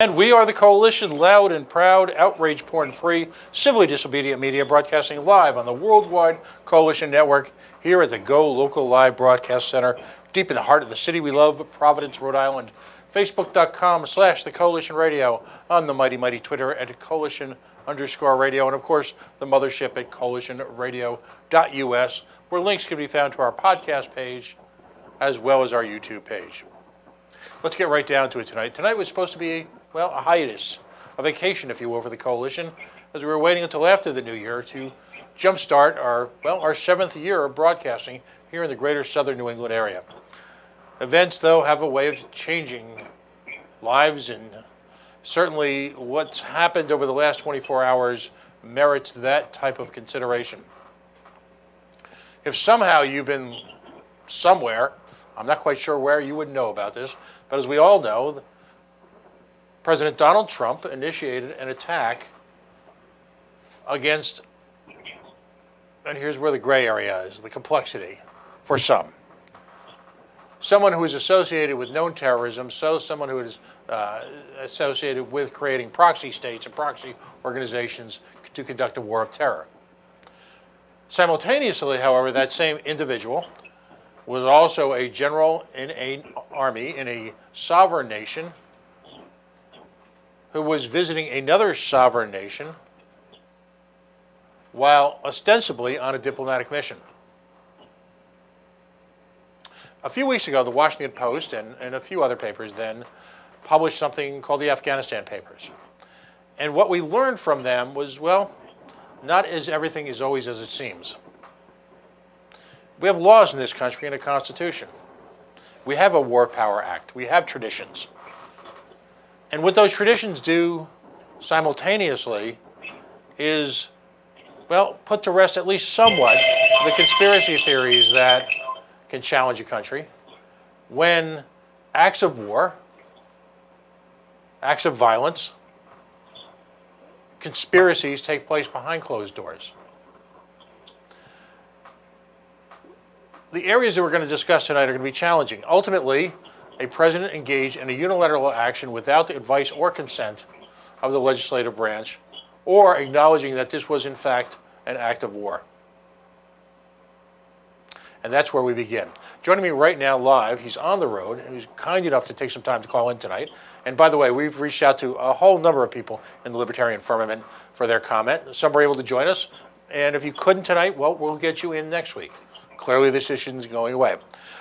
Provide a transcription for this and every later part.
And we are the Coalition, loud and proud, outrage porn-free, civilly disobedient media, broadcasting live on the worldwide Coalition Network here at the Go Local Live Broadcast Center, deep in the heart of the city we love, Providence, Rhode Island. Facebook.com/The Coalition Radio, on the mighty Twitter at Coalition_radio, and of course the mothership at coalitionradio.us, where links can be found to our podcast page as well as our YouTube page. Let's get right down to it tonight. Tonight was supposed to be, a hiatus, a vacation, if you will, for the Coalition, as we were waiting until after the new year to jumpstart our 7th year of broadcasting here in the greater southern New England area. Events, though, have a way of changing lives, and certainly what's happened over the last 24 hours merits that type of consideration. If somehow you've been somewhere, I'm not quite sure where, you wouldn't know about this, but as we all know, President Donald Trump initiated an attack against, and here's where the gray area is, the complexity for some. Someone who is associated with known terrorism, someone who is associated with creating proxy states and proxy organizations to conduct a war of terror. Simultaneously, however, that same individual was also a general in an army in a sovereign nation who was visiting another sovereign nation while ostensibly on a diplomatic mission. A few weeks ago, the Washington Post and a few other papers then published something called the Afghanistan Papers. And what we learned from them was, not as everything is always as it seems. We have laws in this country and a constitution. We have a War Power Act. We have traditions. And what those traditions do simultaneously is, put to rest at least somewhat the conspiracy theories that can challenge a country when acts of war, acts of violence, conspiracies take place behind closed doors. The areas that we're going to discuss tonight are going to be challenging. Ultimately, a president engaged in a unilateral action without the advice or consent of the legislative branch, or acknowledging that this was in fact an act of war. And that's where we begin. Joining me right now live, he's on the road, and he's kind enough to take some time to call in tonight. And by the way, we've reached out to a whole number of people in the Libertarian firmament for their comment. Some were able to join us, and if you couldn't tonight, we'll get you in next week. Clearly this issue is going away.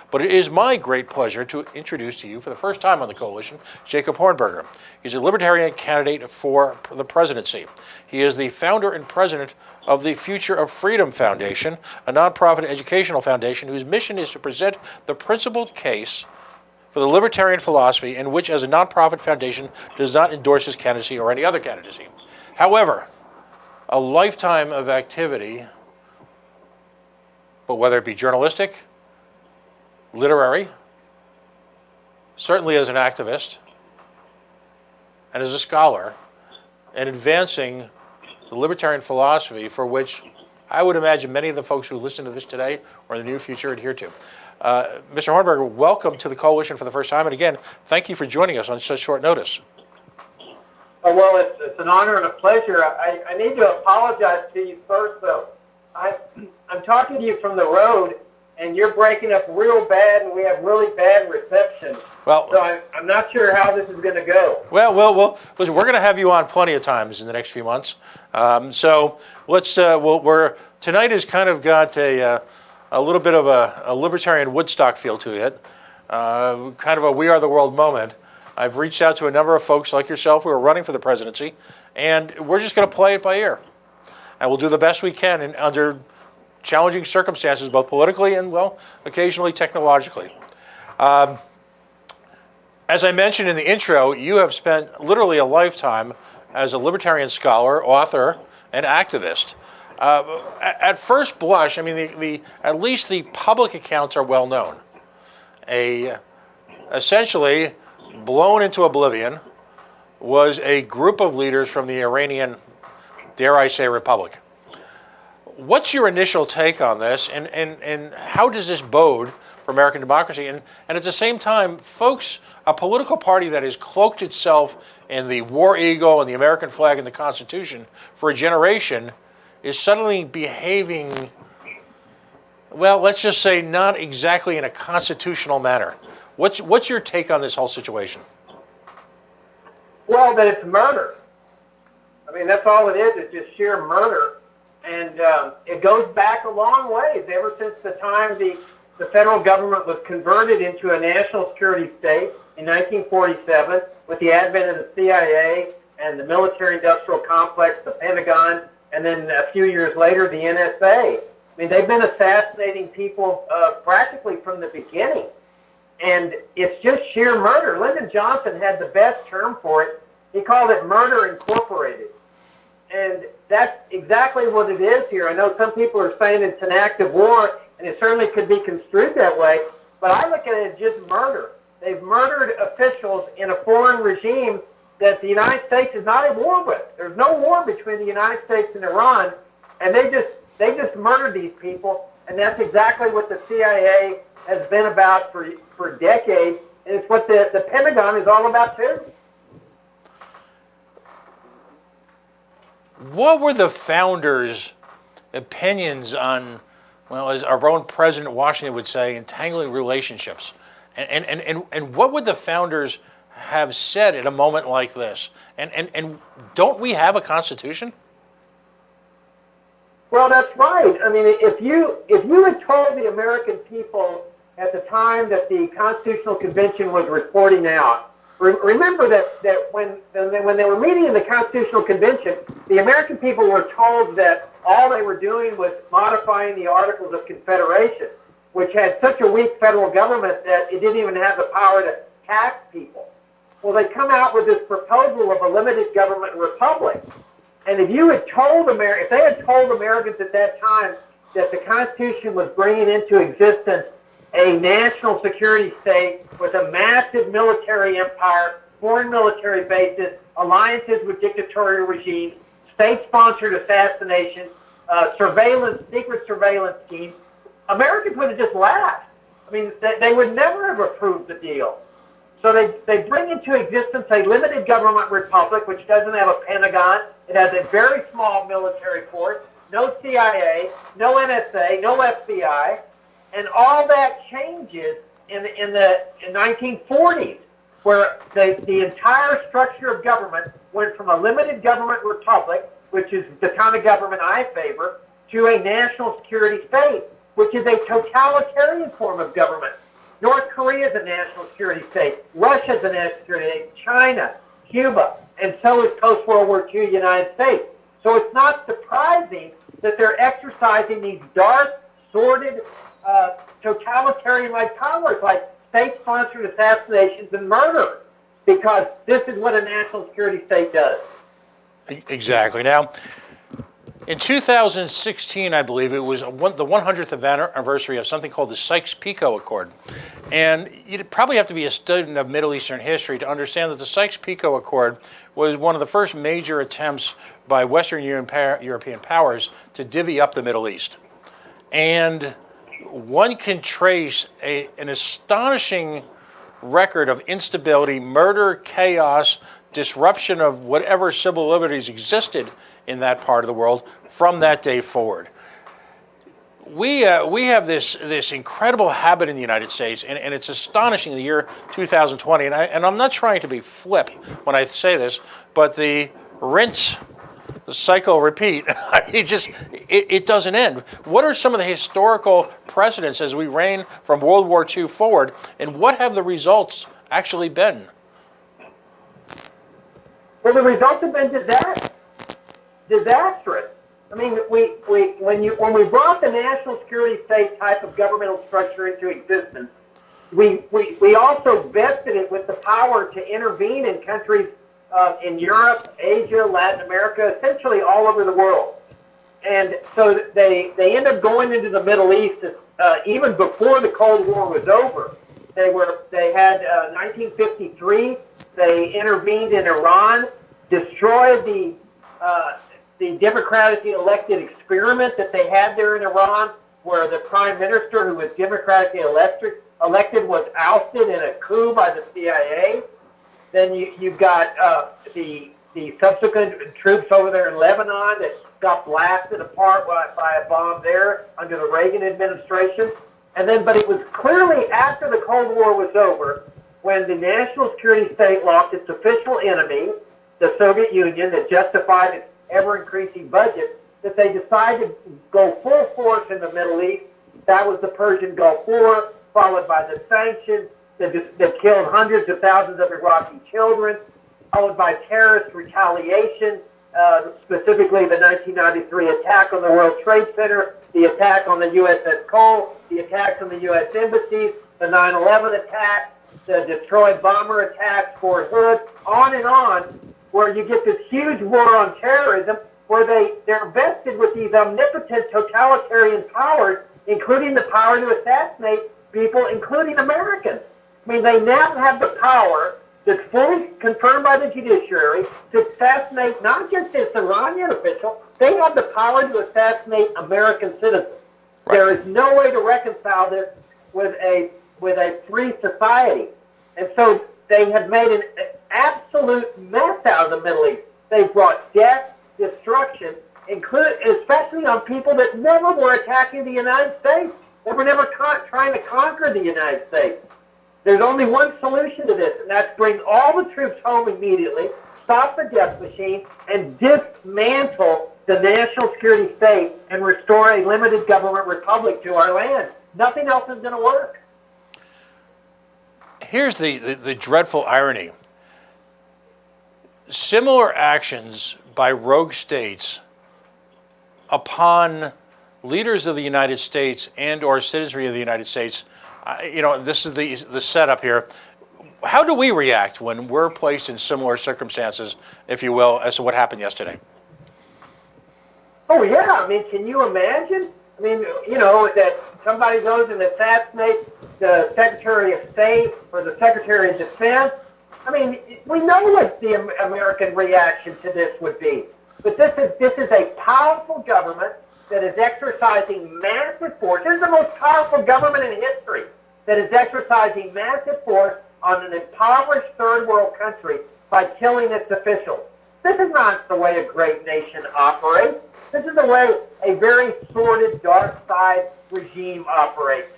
But it is my great pleasure to introduce to you, for the first time on the Coalition, Jacob Hornberger. He's a Libertarian candidate for the presidency. He is the founder and president of the Future of Freedom Foundation, a nonprofit educational foundation whose mission is to present the principled case for the libertarian philosophy, in which, as a nonprofit foundation, does not endorse his candidacy or any other candidacy. However, a lifetime of activity, but whether it be journalistic, literary, certainly as an activist, and as a scholar, and advancing the libertarian philosophy for which I would imagine many of the folks who listen to this today or in the near future adhere to. Mr. Hornberger, welcome to the Coalition for the first time, and again, thank you for joining us on such short notice. Well, it's an honor and a pleasure. I need to apologize to you first, though. I'm talking to you from the road, and you're breaking up real bad, and we have really bad reception. So I'm not sure how this is going to go. Well, listen, we're going to have you on plenty of times in the next few months. So let's. Tonight has kind of got a little bit of a libertarian Woodstock feel to it. Kind of a We Are the World moment. I've reached out to a number of folks like yourself who are running for the presidency, and we're just going to play it by ear. And we'll do the best we can under challenging circumstances, both politically and, occasionally technologically. As I mentioned in the intro, you have spent literally a lifetime as a libertarian scholar, author, and activist. At first blush, I mean, at least the public accounts are well known. Essentially, blown into oblivion was a group of leaders from the Iranian, dare I say, republic. What's your initial take on this, and how does this bode for American democracy. And at the same time, folks, a political party that has cloaked itself in the war eagle and the American flag and the Constitution for a generation is suddenly behaving, well, let's just say not exactly in a constitutional manner. What's your take on this whole situation? Well, that it's murder. I mean, that's all it is. It's just sheer murder. And it goes back a long ways, ever since the time the federal government was converted into a national security state in 1947 with the advent of the CIA and the military-industrial complex, the Pentagon, and then a few years later, the NSA. I mean, they've been assassinating people practically from the beginning. And it's just sheer murder. Lyndon Johnson had the best term for it. He called it murder incorporated. And that's exactly what it is here. I know some people are saying it's an act of war, and it certainly could be construed that way, but I look at it as just murder. They've murdered officials in a foreign regime that the United States is not at war with. There's no war between the United States and Iran, and they just murdered these people, and that's exactly what the CIA has been about for decades, and it's what the Pentagon is all about too. What were the founders' opinions on, well, as our own President Washington would say, entangling relationships? And what would the founders have said at a moment like this? And don't we have a Constitution? Well, that's right. I mean, if you had told the American people at the time that the Constitutional Convention was reporting out, remember that when they were meeting in the Constitutional Convention, the American people were told that all they were doing was modifying the Articles of Confederation, which had such a weak federal government that it didn't even have the power to tax people. Well, they come out with this proposal of a limited government republic. And if you had told if they had told Americans at that time that the Constitution was bringing into existence a national security state with a massive military empire, foreign military bases, alliances with dictatorial regimes, state-sponsored assassinations, secret surveillance schemes, Americans would have just laughed. I mean, they would never have approved the deal. So they bring into existence a limited government republic, which doesn't have a Pentagon. It has a very small military force, no CIA, no NSA, no FBI, and all that changes in the 1940s, where the entire structure of government went from a limited government republic, which is the kind of government I favor, to a national security state, which is a totalitarian form of government. North Korea is a national security state. Russia is a national security state. China, Cuba, and so is post-World War II United States. So it's not surprising that they're exercising these dark, sordid, totalitarian-like powers like state-sponsored assassinations and murder, because this is what a national security state does. Exactly. Now, in 2016, I believe, it was the 100th anniversary of something called the Sykes-Picot Accord. And you'd probably have to be a student of Middle Eastern history to understand that the Sykes-Picot Accord was one of the first major attempts by Western European powers to divvy up the Middle East. And one can trace an astonishing record of instability, murder, chaos, disruption of whatever civil liberties existed in that part of the world from that day forward. We have this incredible habit in the United States, and it's astonishing in the year 2020, and I'm not trying to be flip when I say this, but the rinse, the cycle, repeat, it doesn't end. What are some of the historical precedents as we reign from World War II forward, and what have the results actually been? Well, the results have been disastrous. I mean, when we brought the national security state type of governmental structure into existence, we also vested it with the power to intervene in countries in Europe, Asia, Latin America, essentially all over the world. And so they end up going into the Middle East even before the Cold War was over. They had 1953. They intervened in Iran, destroyed the democratically elected experiment that they had there in Iran, where the prime minister, who was democratically elected, was ousted in a coup by the CIA. Then you've got the subsequent troops over there in Lebanon that got blasted apart by a bomb there under the Reagan administration. But it was clearly after the Cold War was over, when the national security state lost its official enemy, the Soviet Union, that justified its ever-increasing budget, that they decided to go full force in the Middle East. That was the Persian Gulf War, followed by the sanctions that killed hundreds of thousands of Iraqi children, followed by terrorist retaliation, specifically the 1993 attack on the World Trade Center, the attack on the USS Cole, the attacks on the U.S. embassies, the 9/11 attack, the Detroit bomber attacks, Fort Hood, on, where you get this huge war on terrorism, where they're vested with these omnipotent totalitarian powers, including the power to assassinate people, including Americans. I mean, they now have the power that's fully confirmed by the judiciary to assassinate not just this Iranian official, they have the power to assassinate American citizens. Right. There is no way to reconcile this with a free society. And so they have made an absolute mess out of the Middle East. They've brought death, destruction, especially on people that never were attacking the United States. They were never trying to conquer the United States. There's only one solution to this, and that's bring all the troops home immediately, stop the death machine, and dismantle the national security state and restore a limited government republic to our land. Nothing else is going to work. Here's the dreadful irony. Similar actions by rogue states upon leaders of the United States and or citizenry of the United States, this is the setup here. How do we react when we're placed in similar circumstances, if you will, as to what happened yesterday? Oh, yeah. I mean, can you imagine? I mean, that somebody goes and assassinates the Secretary of State or the Secretary of Defense. I mean, we know what the American reaction to this would be. But this is a powerful government that is exercising massive force. This is the most powerful government in history that is exercising massive force on an impoverished third world country by killing its officials. This is not the way a great nation operates. This is the way a very sordid, dark side regime operates.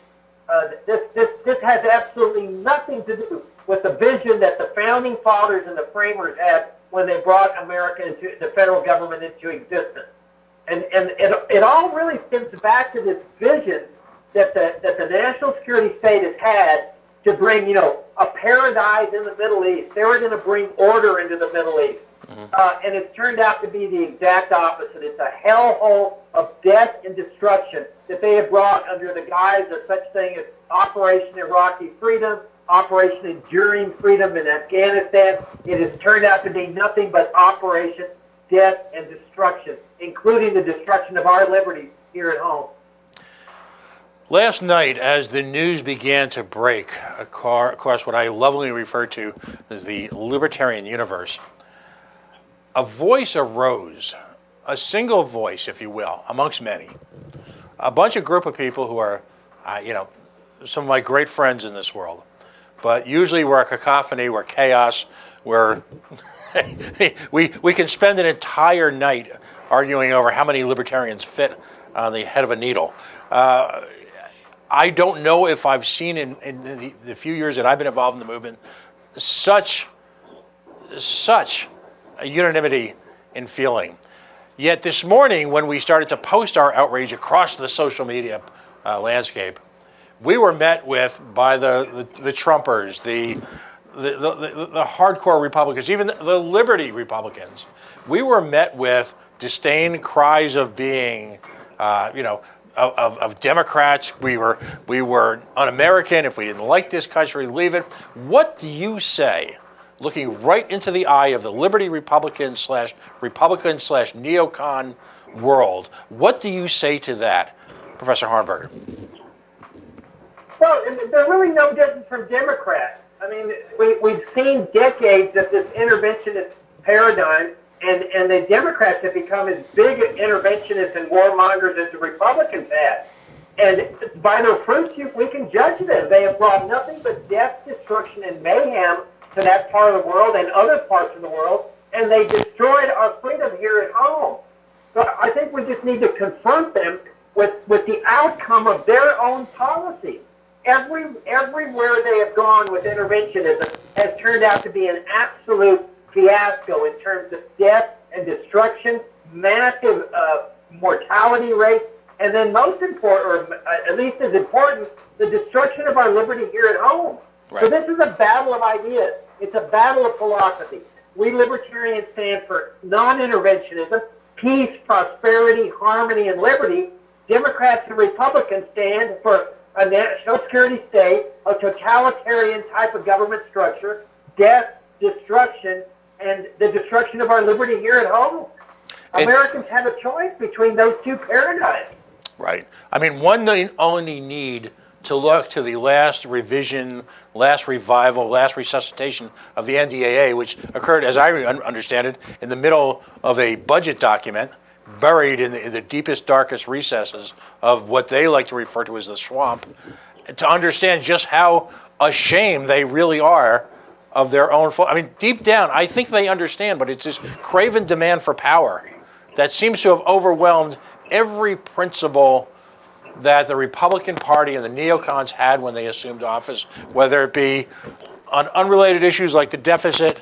This has absolutely nothing to do with the vision that the founding fathers and the framers had when they brought the federal government into existence. And it all really stems back to this vision that the national security state has had to bring, a paradise in the Middle East. They were going to bring order into the Middle East. Mm-hmm. And it's turned out to be the exact opposite. It's a hellhole of death and destruction that they have brought under the guise of such thing as Operation Iraqi Freedom, Operation Enduring Freedom in Afghanistan. It has turned out to be nothing but Operation Death and Destruction, including the destruction of our liberties here at home. Last night, as the news began to break across what I lovingly refer to as the libertarian universe, a voice arose, a single voice, if you will, amongst many. A group of people who are, some of my great friends in this world. But usually we're a cacophony, we're chaos, we can spend an entire night arguing over how many libertarians fit on the head of a needle. I don't know if I've seen in the few years that I've been involved in the movement such a unanimity in feeling. Yet this morning, when we started to post our outrage across the social media landscape, we were met with by the Trumpers, the hardcore Republicans, even the Liberty Republicans. We were met with disdain, cries of being, of Democrats. We were un-American. If we didn't like this country, leave it. What do you say, looking right into the eye of the Liberty Republican / neocon world? What do you say to that, Professor Hornberger? Well, they're really no different from Democrats. I mean, we've seen decades of this interventionist paradigm, and the Democrats have become as big interventionists and warmongers as the Republicans had. And by their fruits, we can judge them. They have brought nothing but death, destruction, and mayhem to that part of the world and other parts of the world, and they destroyed our freedom here at home. So I think we just need to confront them with the outcome of their own policies. Everywhere they have gone with interventionism has turned out to be an absolute fiasco in terms of death and destruction, massive mortality rates, and then most important, or at least as important, the destruction of our liberty here at home. Right. So this is a battle of ideas. It's a battle of philosophy. We libertarians stand for non-interventionism, peace, prosperity, harmony, and liberty. Democrats and Republicans stand for a national security state, a totalitarian type of government structure, death, destruction, and the destruction of our liberty here at home. Americans have a choice between those two paradigms. Right. I mean, one only need to look to the last revision, last revival, last resuscitation of the NDAA, which occurred, as I understand it, in the middle of a budget document, buried in the deepest, darkest recesses of what they like to refer to as the swamp, to understand just how ashamed they really are of their own fault. I mean, deep down, I think they understand, but it's this craven demand for power that seems to have overwhelmed every principle that the Republican Party and the neocons had when they assumed office, whether it be on unrelated issues like the deficit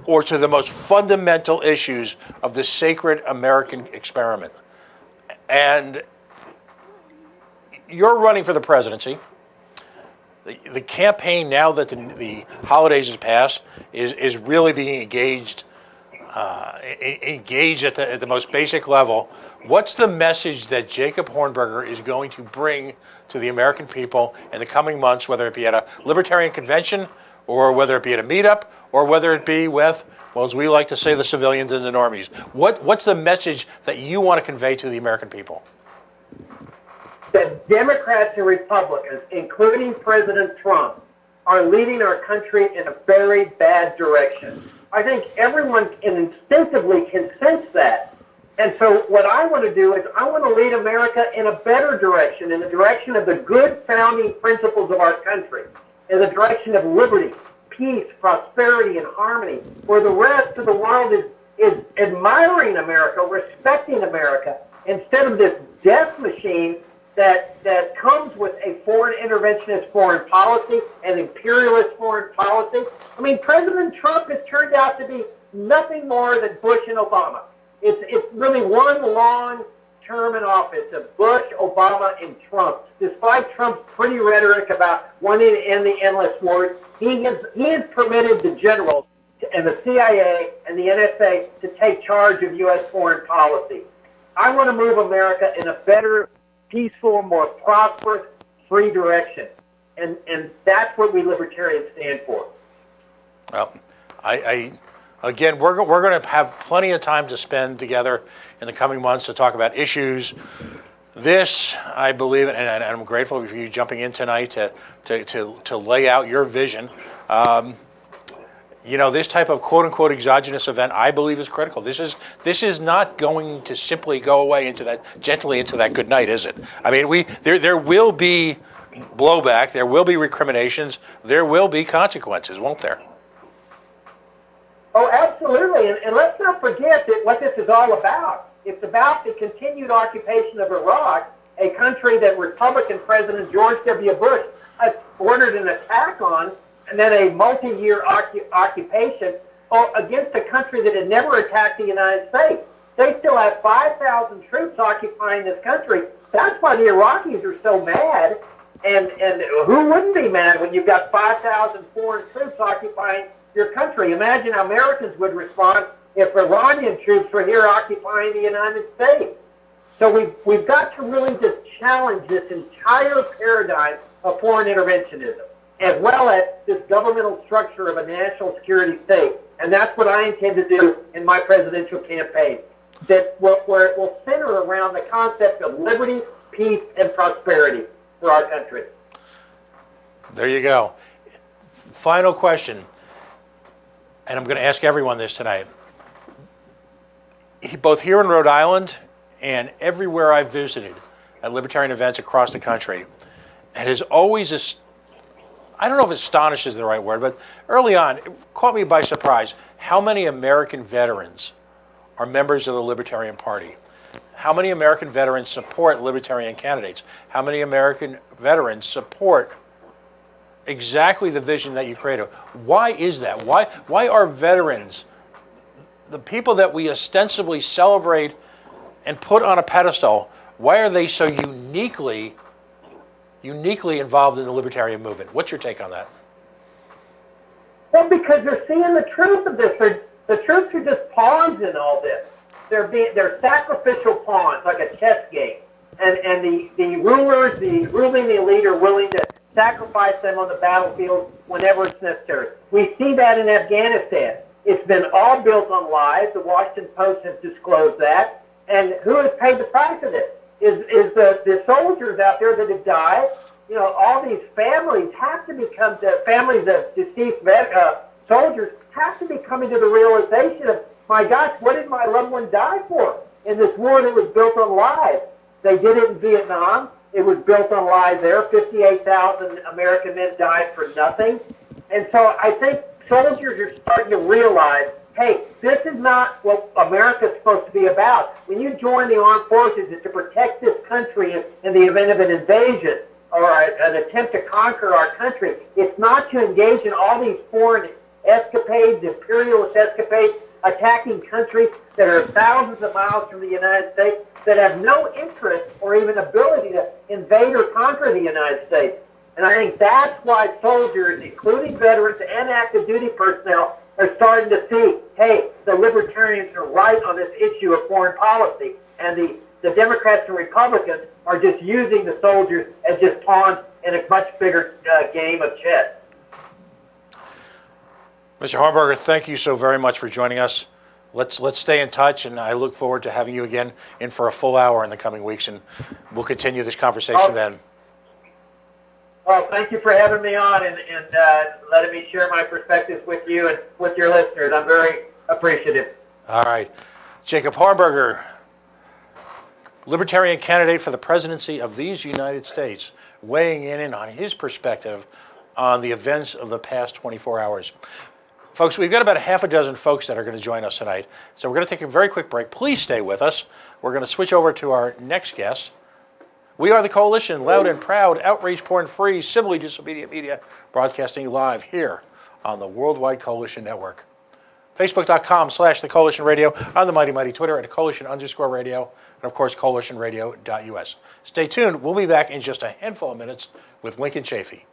or to the most fundamental issues of the sacred American experiment. And you're running for the presidency. The campaign, now that the holidays has passed, is really being engaged at the most basic level. What's the message that Jacob Hornberger is going to bring to the American people in the coming months, whether it be at a Libertarian convention, or whether it be at a meetup, or whether it be with, well, as we like to say, the civilians and the normies? What's the message that you want to convey to the American people? That Democrats and Republicans, including President Trump, are leading our country in a very bad direction. I think everyone instinctively can sense that. And so what I want to do is I want to lead America in a better direction, in the direction of the good founding principles of our country, in the direction of liberty, peace, prosperity, and harmony, where the rest of the world is admiring America, respecting America, instead of this death machine that comes with a foreign interventionist foreign policy, an imperialist foreign policy. I mean, President Trump has turned out to be nothing more than Bush and Obama. It's really one long term in office of Bush, Obama, and Trump. Despite Trump's pretty rhetoric about wanting to end the endless wars, he has permitted the generals and the CIA and the NSA to take charge of U.S. foreign policy. I want to move America in a better, peaceful, more prosperous, free direction. And that's what we libertarians stand for. Well, again, we're going to have plenty of time to spend together in the coming months to talk about issues. This, I believe, and I'm grateful for you jumping in tonight to lay out your vision. This type of quote-unquote exogenous event, I believe, is critical. This is not going to simply go away gently into that good night, is it? I mean, there will be blowback, there will be recriminations, there will be consequences, won't there? Oh, absolutely. And let's not forget that what this is all about. It's about the continued occupation of Iraq, a country that Republican President George W. Bush ordered an attack on, and then a multi-year occupation against a country that had never attacked the United States. They still have 5,000 troops occupying this country. That's why the Iraqis are so mad. And who wouldn't be mad when you've got 5,000 foreign troops occupying your country? Imagine how Americans would respond if Iranian troops were here occupying the United States. So we've got to really just challenge this entire paradigm of foreign interventionism, as well as this governmental structure of a national security state. And that's what I intend to do in my presidential campaign, where it will center around the concept of liberty, peace, and prosperity for our country. There you go. Final question, and I'm going to ask everyone this tonight. Both here in Rhode Island and everywhere I've visited, at libertarian events across the country. And has always, I don't know if astonished is the right word, but early on, it caught me by surprise how many American veterans are members of the Libertarian Party. How many American veterans support libertarian candidates? How many American veterans support exactly the vision that you created? Why is that? Why are veterans, the people that we ostensibly celebrate and put on a pedestal, why are they so uniquely involved in the libertarian movement? What's your take on that? Well, because they're seeing the truth of this. The troops are just pawns in all this. They're sacrificial pawns, like a chess game. And the rulers, the ruling elite are willing to sacrifice them on the battlefield whenever it's necessary. We see that in Afghanistan. It's been all built on lies. The Washington Post has disclosed that. And who has paid the price of this? Is the soldiers out there that have died. You know, all these families have to become, the families of deceased soldiers have to be coming to the realization of, my gosh, what did my loved one die for in this war that was built on lies? They did it in Vietnam. It was built on lies there. 58,000 American men died for nothing. And so I think soldiers are starting to realize, hey, this is not what America's supposed to be about. When you join the armed forces, it's to protect this country in the event of an invasion or an attempt to conquer our country. It's not to engage in all these foreign escapades, imperialist escapades, attacking countries that are thousands of miles from the United States that have no interest or even ability to invade or conquer the United States. And I think that's why soldiers, including veterans and active duty personnel, are starting to see, hey, the libertarians are right on this issue of foreign policy, and the Democrats and Republicans are just using the soldiers as just pawns in a much bigger game of chess. Mr. Hornberger, thank you so very much for joining us. Let's stay in touch, and I look forward to having you again in for a full hour in the coming weeks, and we'll continue this conversation then. Well, thank you for having me on and letting me share my perspectives with you and with your listeners. I'm very appreciative. All right. Jacob Hornberger, Libertarian candidate for the presidency of these United States, weighing in on his perspective on the events of the past 24 hours. Folks, we've got about a half a dozen folks that are going to join us tonight, so we're going to take a very quick break. Please stay with us. We're going to switch over to our next guest. We are the Coalition, loud and proud, outrage porn-free, civilly disobedient media, broadcasting live here on the Worldwide Coalition Network. Facebook.com/The Coalition Radio, on the mighty Twitter at Coalition_radio, and of course, coalitionradio.us. Stay tuned. We'll be back in just a handful of minutes with Lincoln Chafee.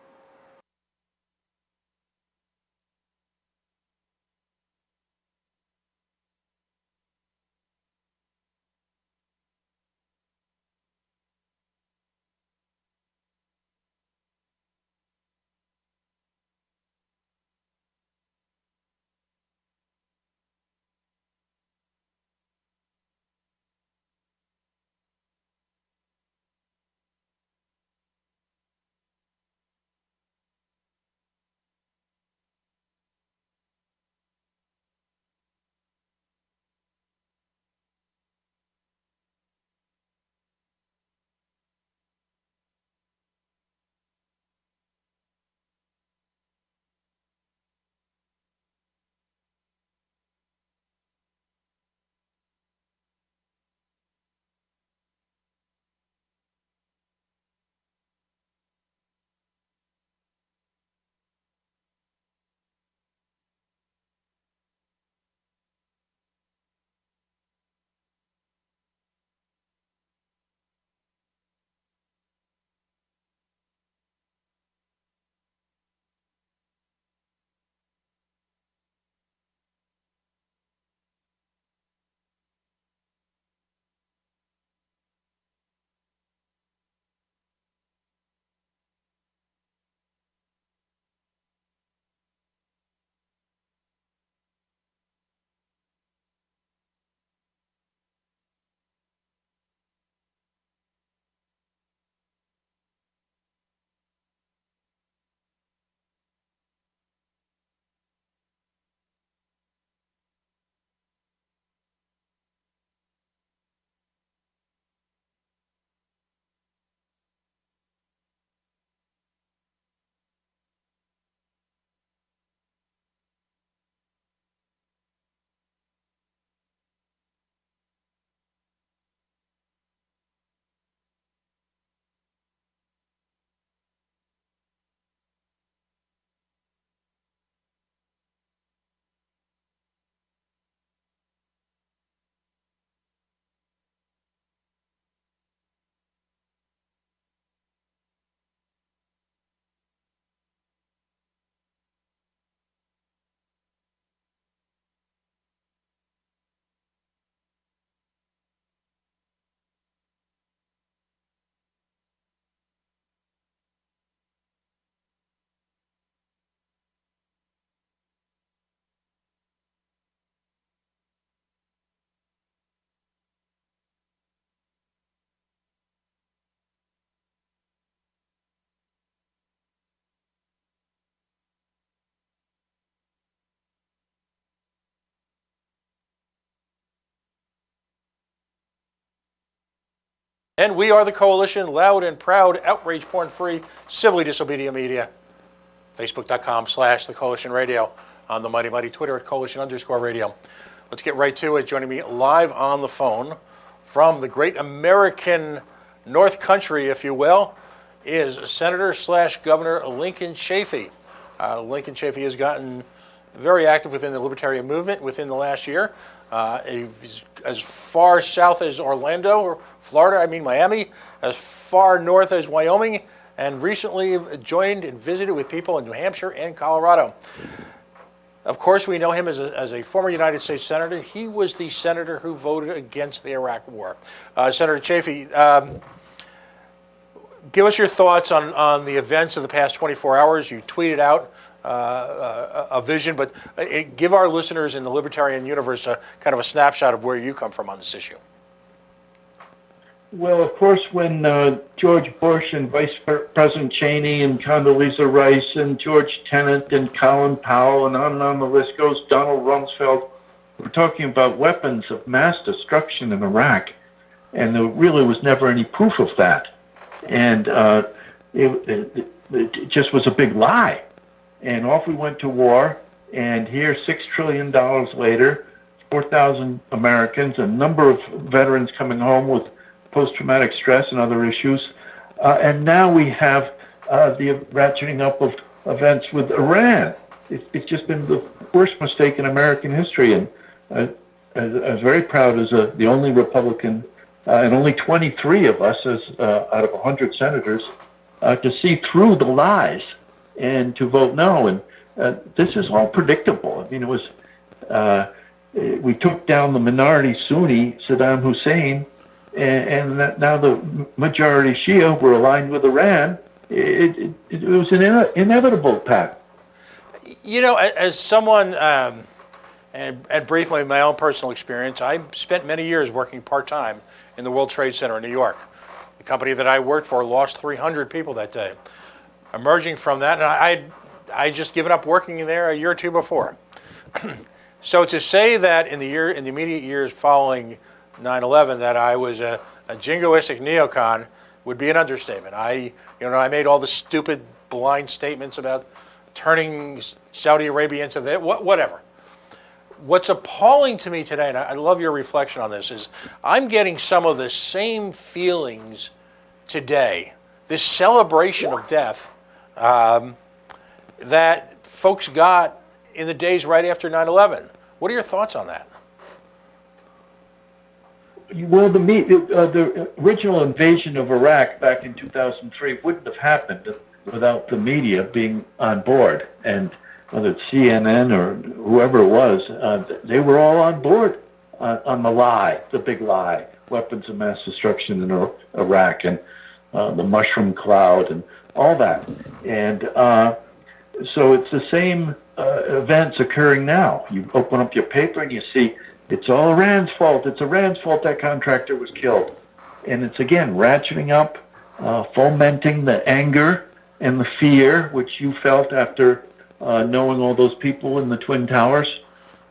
And we are the Coalition, loud and proud, outrage porn-free, civilly disobedient media. Facebook.com/The Coalition Radio. On the mighty, mighty Twitter at Coalition_radio. Let's get right to it. Joining me live on the phone from the great American North Country, if you will, is Senator/Governor Lincoln Chafee. Lincoln Chafee has gotten very active within the Libertarian movement within the last year. He's as far south as Orlando, or Florida, Miami, as far north as Wyoming, and recently joined and visited with people in New Hampshire and Colorado. Of course, we know him as a former United States Senator. He was the senator who voted against the Iraq War. Senator Chafee, give us your thoughts on the events of the past 24 hours. You tweeted out a vision, but give our listeners in the libertarian universe a kind of a snapshot of where you come from on this issue. Well, of course, when George Bush and Vice President Cheney and Condoleezza Rice and George Tenet and Colin Powell and on the list goes, Donald Rumsfeld, we're talking about weapons of mass destruction in Iraq, and there really was never any proof of that. And it just was a big lie. And off we went to war, and here, $6 trillion later, 4,000 Americans, a number of veterans coming home with post-traumatic stress and other issues. And now we have the ratcheting up of events with Iran. It's just been the worst mistake in American history. And I was very proud as the only Republican, and only 23 of us out of 100 senators, to see through the lies and to vote no. And this is all predictable. I mean, it was, we took down the minority Sunni, Saddam Hussein, and that now the majority Shia were aligned with Iran. It was an inevitable path. You know, as someone, and briefly my own personal experience, I spent many years working part-time in the World Trade Center in New York. The company that I worked for lost 300 people that day. Emerging from that, and I just given up working there a year or two before. So to say that in the immediate years following 9/11 that I was a jingoistic neocon would be an understatement. I made all the stupid blind statements about turning Saudi Arabia into whatever. What's appalling to me today, and I love your reflection on this, is I'm getting some of the same feelings today, this celebration of death, that folks got in the days right after 9/11. What are your thoughts on that? Well, the original invasion of Iraq back in 2003 wouldn't have happened without the media being on board. And whether it's CNN or whoever it was, they were all on board on the lie, the big lie, weapons of mass destruction in Iraq and the mushroom cloud and all that. And so it's the same events occurring now. You open up your paper and you see it's all Iran's fault. It's Iran's fault that contractor was killed. And it's, again, ratcheting up, fomenting the anger and the fear, which you felt after knowing all those people in the Twin Towers.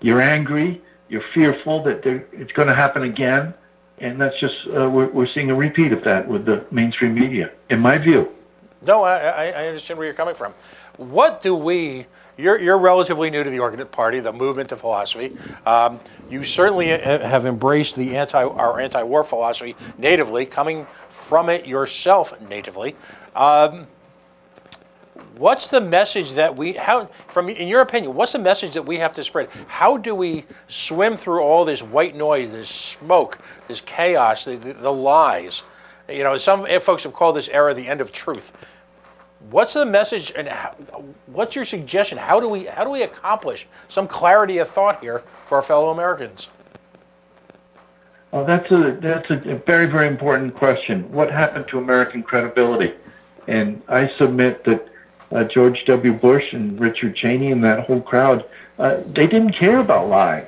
You're angry. You're fearful that it's going to happen again. And that's just, we're seeing a repeat of that with the mainstream media, in my view. No, I understand where you're coming from. What do we... You're relatively new to the Organic Party, the movement, the philosophy. You certainly have embraced our anti-war philosophy natively, coming from it yourself natively. What's the message that in your opinion, what's the message that we have to spread? How do we swim through all this white noise, this smoke, this chaos, the lies? You know, some folks have called this era the end of truth. What's the message, and what's your suggestion? How do we accomplish some clarity of thought here for our fellow Americans? Well, that's a very, very important question. What happened to American credibility? And I submit that George W. Bush and Richard Cheney and that whole crowd, they didn't care about lying.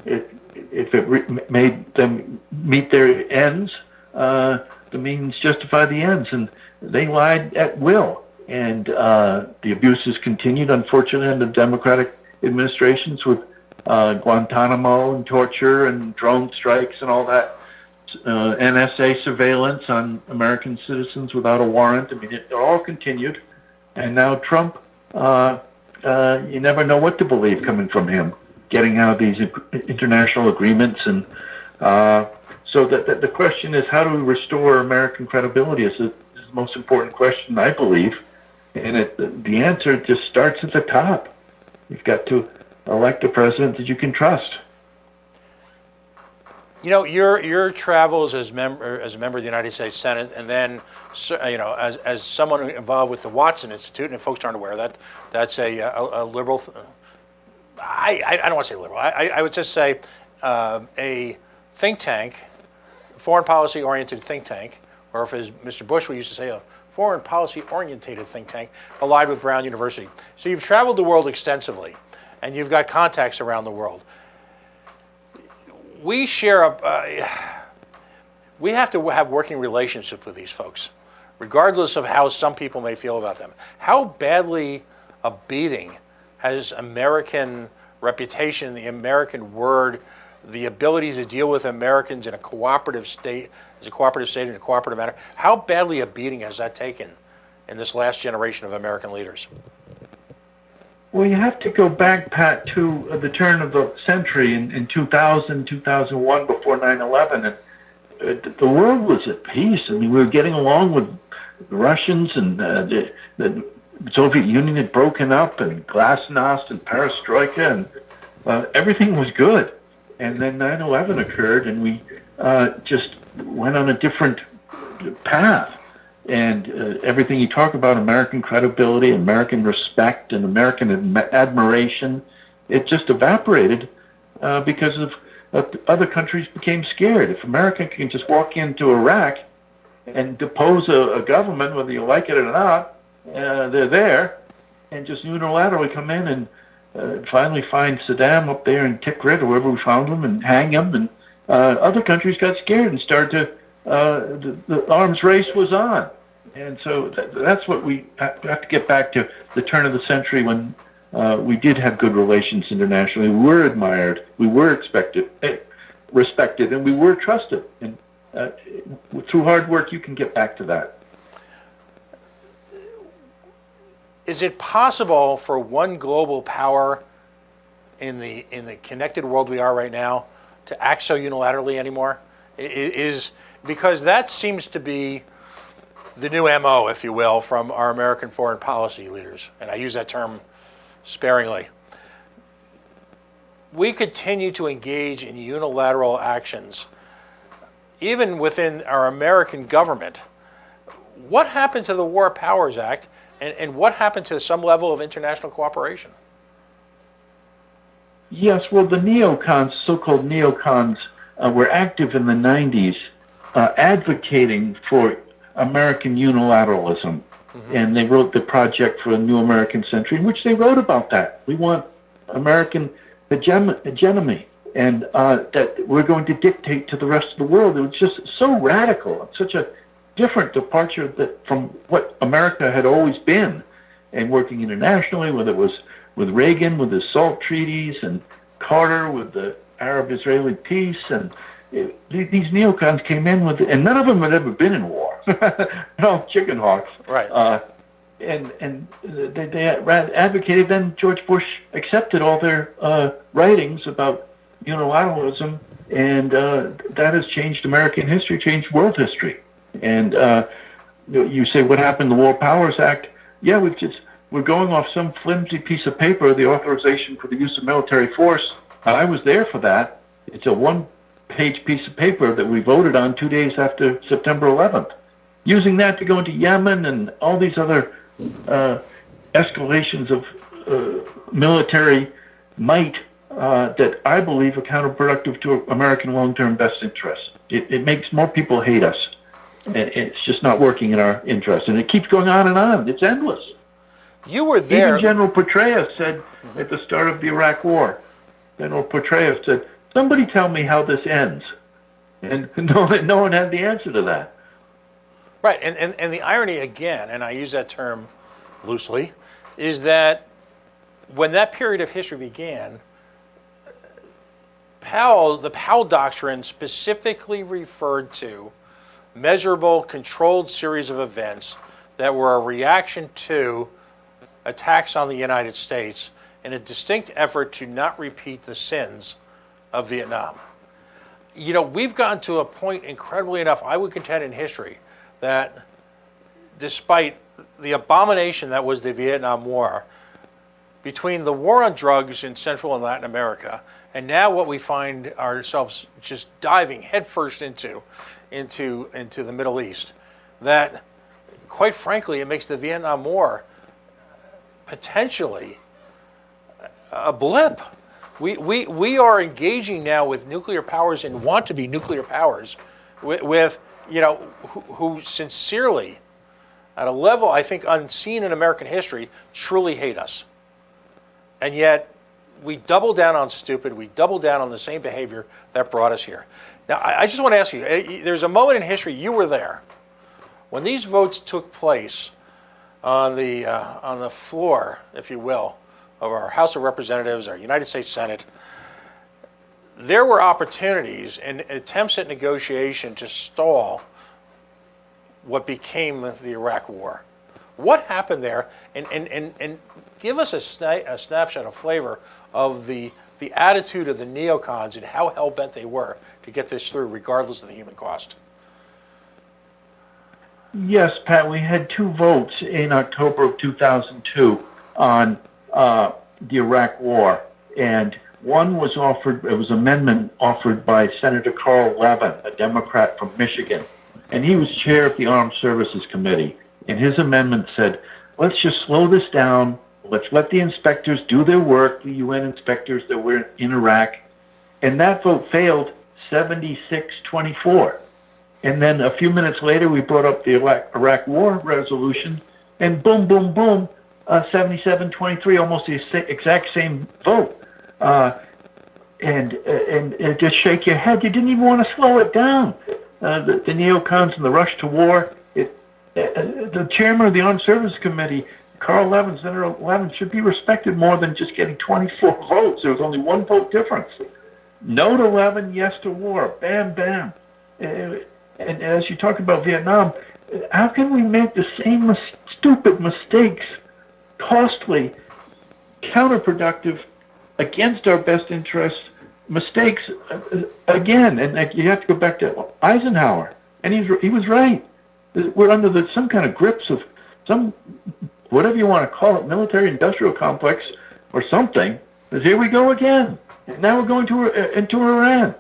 If it made them meet their ends, the means justify the ends, and they lied at will. And the abuses continued, unfortunately, under Democratic administrations with Guantanamo and torture and drone strikes and all that. NSA surveillance on American citizens without a warrant. I mean, it all continued. And now Trump, you never know what to believe coming from him, getting out of these international agreements. And so the question is, how do we restore American credibility is the most important question, I believe. And the answer just starts at the top. You've got to elect a president that you can trust. You know, your travels as a member of the United States Senate, and then, you know, as someone involved with the Watson Institute, and if folks aren't aware of that, that's a liberal. I don't want to say liberal. I would just say a think tank, foreign policy oriented think tank, or if as Mr. Bush we used to say, a foreign policy orientated think tank, allied with Brown University. So you've traveled the world extensively, and you've got contacts around the world. We share we have to have working relationships with these folks, regardless of how some people may feel about them. How badly a beating has American reputation, the American word, the ability to deal with Americans in a cooperative state, in a cooperative manner, how badly a beating has that taken in this last generation of American leaders? Well, you have to go back, Pat, to the turn of the century in 2000, 2001, before 9/11, and the world was at peace. I mean, we were getting along with the Russians, and the Soviet Union had broken up, and glasnost and perestroika, and everything was good. And then 9/11 occurred, and we just went on a different path. And everything you talk about, American credibility, American respect, and American admiration, it just evaporated because of other countries became scared. If America can just walk into Iraq and depose a government, whether you like it or not, they're there, and just unilaterally come in and finally find Saddam up there in Tikrit or wherever we found him and hang him, and other countries got scared and started to the arms race was on. And so that's what we have to get back to, the turn of the century, when we did have good relations internationally. We were admired, we were respected, and we were trusted. And through hard work, you can get back to that. Is it possible for one global power in the connected world we are right now to act so unilaterally anymore? Because that seems to be the new MO, if you will, from our American foreign policy leaders, and I use that term sparingly. We continue to engage in unilateral actions, even within our American government. What happened to the War Powers Act, and what happened to some level of international cooperation? Yes, well, the neocons, so-called neocons, were active in the 90s, advocating for American unilateralism. Mm-hmm. And they wrote the Project for a New American Century, in which they wrote about that. We want American hegemony, and that we're going to dictate to the rest of the world. It was just so radical, such a different departure from what America had always been, and working internationally, whether it was with Reagan, with the SALT treaties, and Carter with the Arab-Israeli peace, and these neocons came in with, and none of them had ever been in war. No, chicken hawks. Right. And they advocated. Then George Bush accepted all their writings about unilateralism, and that has changed American history, changed world history. And you say, what happened to the War Powers Act? Yeah, we're going off some flimsy piece of paper, the authorization for the use of military force. I was there for that. It's a one-page piece of paper that we voted on 2 days after September 11th. Using that to go into Yemen and all these other escalations of military might that I believe are counterproductive to American long-term best interests. It makes more people hate us. And it's just not working in our interest. And it keeps going on and on. It's endless. You were there. Even General Petraeus said at the start of the Iraq War, General Petraeus said, somebody tell me how this ends. And no one had the answer to that. Right, and the irony again, and I use that term loosely, is that when that period of history began, the Powell Doctrine specifically referred to measurable, controlled series of events that were a reaction to attacks on the United States in a distinct effort to not repeat the sins of Vietnam. You know, we've gotten to a point, incredibly enough, I would contend in history, that despite the abomination that was the Vietnam War, between the war on drugs in Central and Latin America, and now what we find ourselves just diving headfirst into the Middle East, that, quite frankly, it makes the Vietnam War potentially a blip. We are engaging now with nuclear powers and want to be nuclear powers with you know, who sincerely, at a level I think unseen in American history, truly hate us. And yet we double down on stupid, we double down on the same behavior that brought us here. Now, I just want to ask you, there's a moment in history, you were there, when these votes took place on the floor, if you will, of our House of Representatives, our United States Senate. There were opportunities and attempts at negotiation to stall what became the Iraq War. What happened there? And give us a snapshot, a flavor of the attitude of the neocons and how hell-bent they were to get this through, regardless of the human cost. Yes, Pat, we had two votes in October of 2002 on the Iraq War, and one was offered, it was an amendment offered by Senator Carl Levin, a Democrat from Michigan, and he was chair of the Armed Services Committee, and his amendment said, let's just slow this down, let's let the inspectors do their work, the UN inspectors that were in Iraq, and that vote failed 76-24. And then a few minutes later, we brought up the Iraq War resolution, and boom, boom, boom, 77-23, almost the exact same vote. And just shake your head. You didn't even want to slow it down. The neocons and the rush to war. The chairman of the Armed Services Committee, Carl Levin, Senator Levin, should be respected more than just getting 24 votes. There was only one vote difference. No to Levin, yes to war. Bam, bam. And as you talk about Vietnam, how can we make the same stupid mistakes, costly, counterproductive, against our best interests, mistakes again? And you have to go back to Eisenhower, and he was right. We're under some kind of grips of some, whatever you want to call it, military-industrial complex or something. Because here we go again, and now we're going into Iran.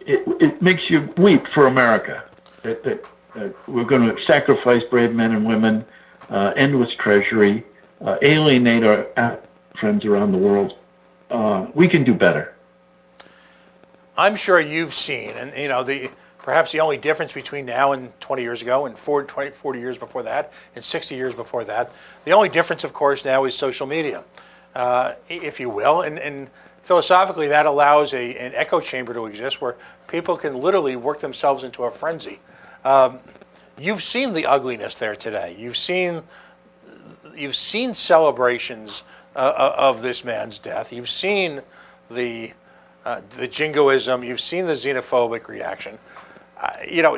It makes you weep for America that we're going to sacrifice brave men and women, endless treasury, alienate our friends around the world. We can do better. I'm sure you've seen, and you know, perhaps the only difference between now and 20 years ago and 40 years before that and 60 years before that, the only difference, of course, now is social media, if you will. And philosophically, that allows an echo chamber to exist where people can literally work themselves into a frenzy. You've seen the ugliness there today. You've seen celebrations of this man's death. You've seen the jingoism. You've seen the xenophobic reaction. You know,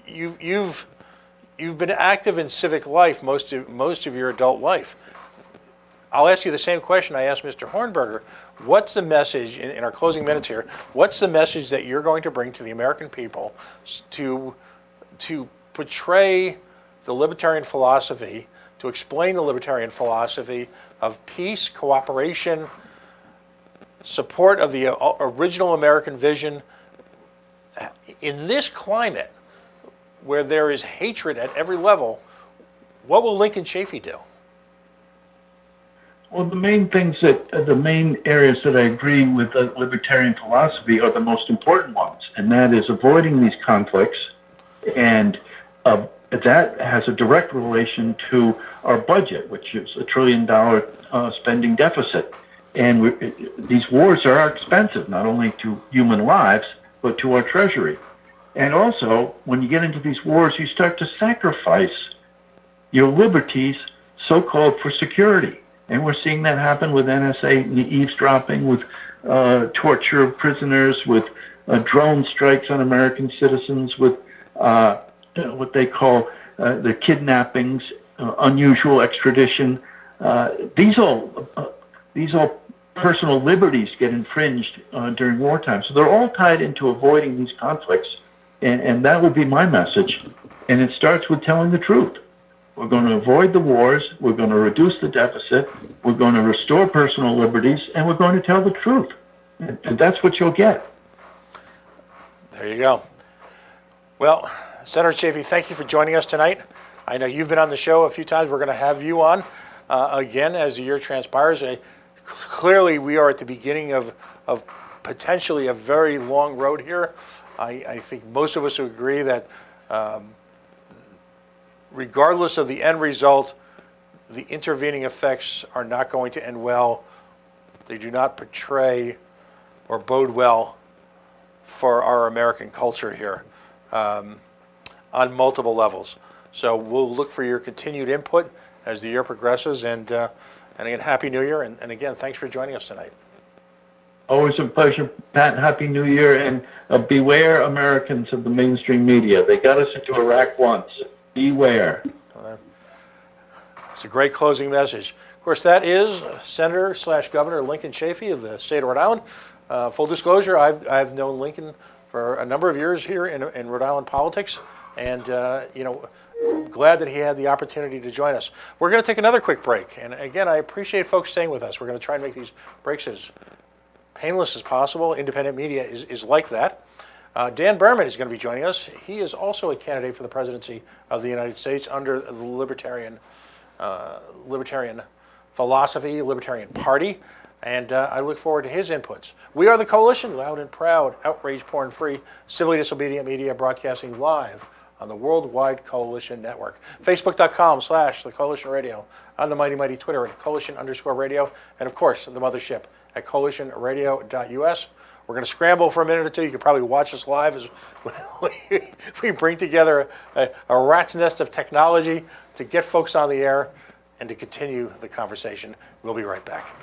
you've been active in civic life most of your adult life. I'll ask you the same question I asked Mr. Hornberger. What's the message, in our closing minutes here, what's the message that you're going to bring to the American people to portray the libertarian philosophy, to explain the libertarian philosophy of peace, cooperation, support of the original American vision in this climate where there is hatred at every level? What will Lincoln Chafee do? Well, the main areas that I agree with the libertarian philosophy are the most important ones, and that is avoiding these conflicts, and that has a direct relation to our budget, which is $1 trillion spending deficit. And these wars are expensive, not only to human lives, but to our treasury. And also, when you get into these wars, you start to sacrifice your liberties, so-called, for security. And we're seeing that happen with NSA eavesdropping, with torture of prisoners, with drone strikes on American citizens, with what they call the kidnappings, unusual extradition. These all personal liberties get infringed during wartime. So they're all tied into avoiding these conflicts, and that would be my message. And it starts with telling the truth. We're going to avoid the wars. We're going to reduce the deficit. We're going to restore personal liberties, and we're going to tell the truth. And that's what you'll get. There you go. Well, Senator Chafee, thank you for joining us tonight. I know you've been on the show a few times. We're going to have you on again as the year transpires. Clearly, we are at the beginning of potentially a very long road here. I think most of us would agree that regardless of the end result, the intervening effects are not going to end well. They do not portray or bode well for our American culture here on multiple levels. So we'll look for your continued input as the year progresses. And again, Happy New Year. And again, thanks for joining us tonight. Always a pleasure, Pat. Happy New Year. And beware, Americans, of the mainstream media. They got us into Iraq once. Beware. It's a great closing message. Of course, that is Senator/Governor Lincoln Chafee of the state of Rhode Island. Full disclosure, I've known Lincoln for a number of years here in Rhode Island politics, and glad that he had the opportunity to join us. We're going to take another quick break, and again, I appreciate folks staying with us. We're going to try and make these breaks as painless as possible. Independent media is like that. Dan Behrmann is going to be joining us. He is also a candidate for the presidency of the United States under the Libertarian philosophy, Libertarian Party, and I look forward to his inputs. We are the Coalition, loud and proud, outrage, porn free, civilly disobedient media, broadcasting live on the Worldwide Coalition Network. Facebook.com/The Coalition Radio, on the mighty Twitter at Coalition_radio, and of course the mothership at coalitionradio.us. We're going to scramble for a minute or two. You can probably watch us live as we bring together a rat's nest of technology to get folks on the air and to continue the conversation. We'll be right back.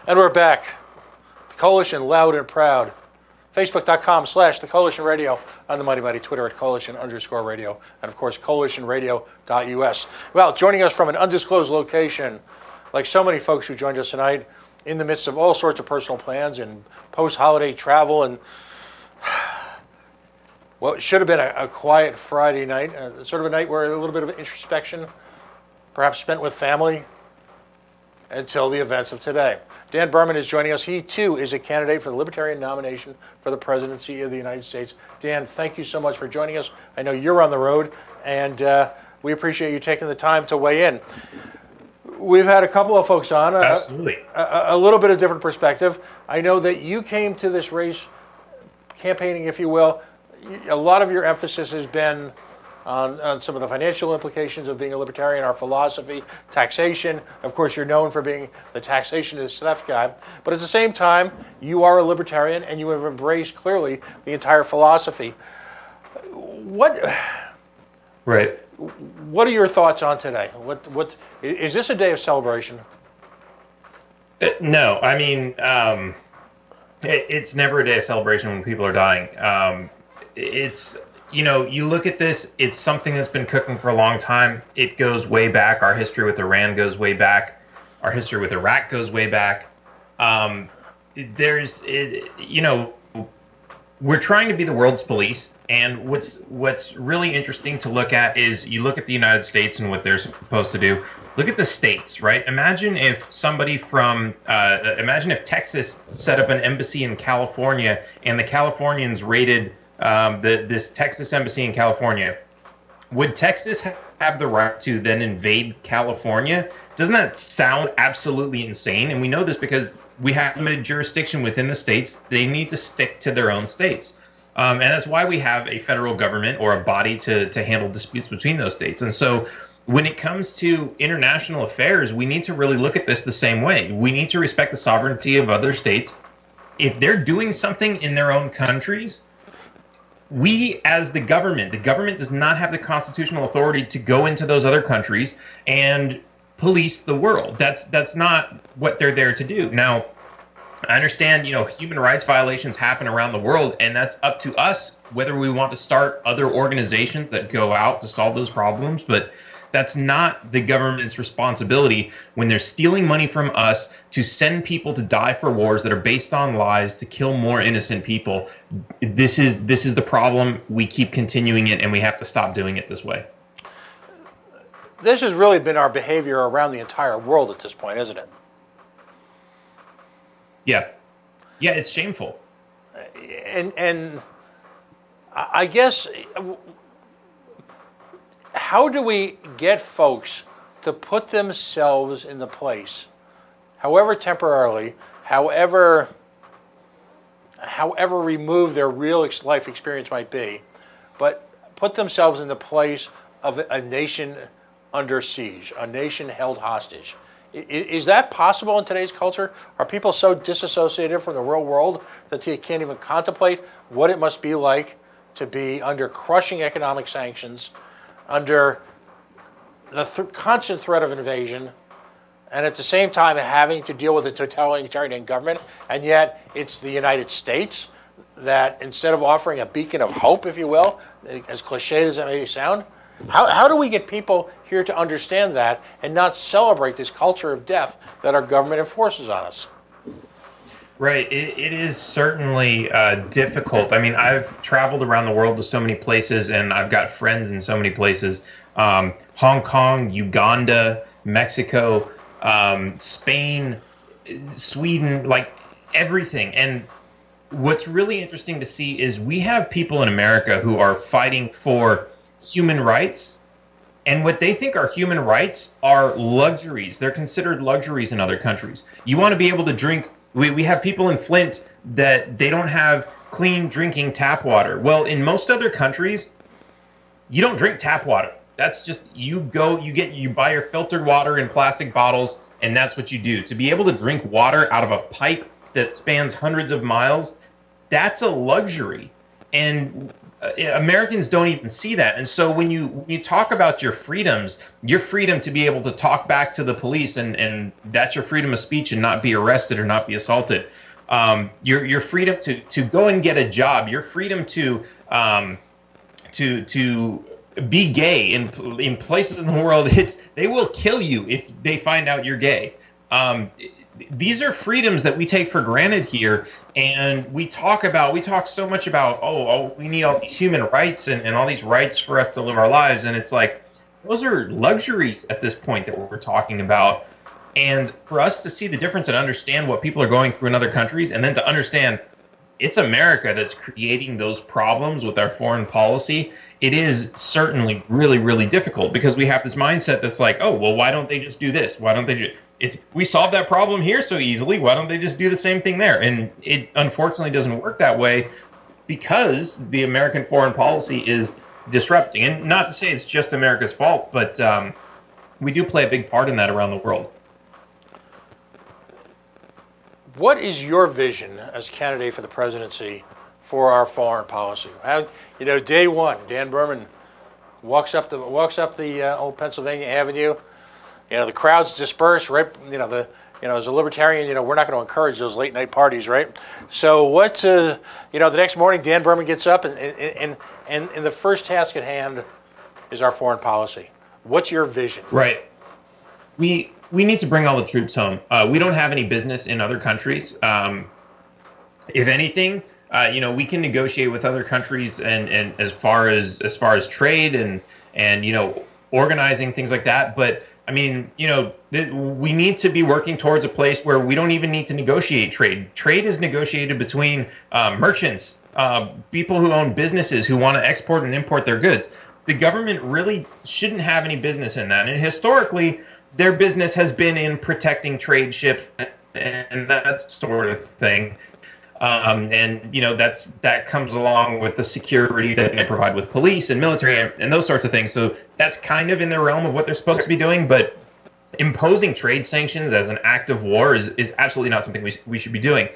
And we're back. The Coalition, loud and proud. Facebook.com/The Coalition Radio, on the Mighty Mighty Twitter at Coalition_radio, and of course, coalitionradio.us. Well, joining us from an undisclosed location, like so many folks who joined us tonight, in the midst of all sorts of personal plans and post-holiday travel, and well, it should have been a quiet Friday night, sort of a night where a little bit of introspection, perhaps spent with family, until the events of today. Dan Behrmann is joining us. He, too, is a candidate for the Libertarian nomination for the presidency of the United States. Dan, thank you so much for joining us. I know you're on the road, and we appreciate you taking the time to weigh in. We've had a couple of folks on. Absolutely. A little bit of different perspective. I know that you came to this race campaigning, if you will. A lot of your emphasis has been on some of the financial implications of being a libertarian, our philosophy, taxation. Of course, you're known for being the taxation is theft guy. But at the same time, you are a libertarian, and you have embraced, clearly, the entire philosophy. Right. What are your thoughts on today? What is this a day of celebration? No, I mean, it's never a day of celebration when people are dying. It's, you know, you look at this, it's something that's been cooking for a long time. It goes way back. Our history with Iran goes way back. Our history with Iraq goes way back. We're trying to be the world's police. And what's really interesting to look at is you look at the United States and what they're supposed to do. Look at the states, right? Imagine if imagine if Texas set up an embassy in California and the Californians raided this Texas embassy in California. Would Texas have the right to then invade California? Doesn't that sound absolutely insane? And we know this because we have limited jurisdiction within the states. They need to stick to their own states. And that's why we have a federal government or a body to handle disputes between those states. And so when it comes to international affairs, we need to really look at this the same way. We need to respect the sovereignty of other states. If they're doing something in their own countries, we, as the government does not have the constitutional authority to go into those other countries and police the world. That's not what they're there to do. Now, I understand, human rights violations happen around the world, and that's up to us whether we want to start other organizations that go out to solve those problems. But that's not the government's responsibility when they're stealing money from us to send people to die for wars that are based on lies, to kill more innocent people. This is the problem. We keep continuing it, and we have to stop doing it this way. This has really been our behavior around the entire world at this point, isn't it? Yeah, it's shameful. And I guess, how do we get folks to put themselves in the place, however temporarily, however removed their real life experience might be, but put themselves in the place of a nation under siege, a nation held hostage? Is that possible in today's culture? Are people so disassociated from the real world that they can't even contemplate what it must be like to be under crushing economic sanctions, under the constant threat of invasion, and at the same time having to deal with a totalitarian government, and yet it's the United States that, instead of offering a beacon of hope, if you will, as cliched as it may sound, how do we get people here to understand that and not celebrate this culture of death that our government enforces on us? Right. It is certainly difficult. I mean, I've traveled around the world to so many places, and I've got friends in so many places. Hong Kong, Uganda, Mexico, Spain, Sweden, like everything. And what's really interesting to see is we have people in America who are fighting for human rights, and what they think are human rights are luxuries. They're considered luxuries in other countries. You want to be able to drink. We have people in Flint that they don't have clean drinking tap water. Well, in most other countries, you don't drink tap water. That's just, you buy your filtered water in plastic bottles, and that's what you do. To be able to drink water out of a pipe that spans hundreds of miles, that's a luxury. And Americans don't even see that. And so when you talk about your freedoms, your freedom to be able to talk back to the police, and that's your freedom of speech and not be arrested or not be assaulted, your freedom to go and get a job, your freedom to be gay in places in the world, they will kill you if they find out you're gay. These are freedoms that we take for granted here, and we talk so much about we need all these human rights and all these rights for us to live our lives, and it's like those are luxuries at this point that we're talking about. And for us to see the difference and understand what people are going through in other countries, and then to understand it's America that's creating those problems with our foreign policy, it is certainly really, really difficult, because we have this mindset that's like, oh, well, why don't they just do this? Why don't they just... we solved that problem here so easily. Why don't they just do the same thing there? And it unfortunately doesn't work that way, because the American foreign policy is disrupting. And not to say it's just America's fault, but we do play a big part in that around the world. What is your vision as candidate for the presidency for our foreign policy? How, day one, Dan Behrmann walks up the old Pennsylvania Avenue. The crowds disperse, right? As a libertarian, we're not going to encourage those late night parties, right? So the next morning, Dan Behrmann gets up, and the first task at hand is our foreign policy. What's your vision? Right. We need to bring all the troops home. We don't have any business in other countries. If anything, we can negotiate with other countries, and as far as trade and organizing things like that. But I mean, we need to be working towards a place where we don't even need to negotiate trade. Trade is negotiated between merchants, people who own businesses who want to export and import their goods. The government really shouldn't have any business in that. And historically, their business has been in protecting trade ships and that sort of thing. That comes along with the security that they provide with police and military and those sorts of things. So that's kind of in the realm of what they're supposed to be doing. But imposing trade sanctions as an act of war is absolutely not something we should be doing.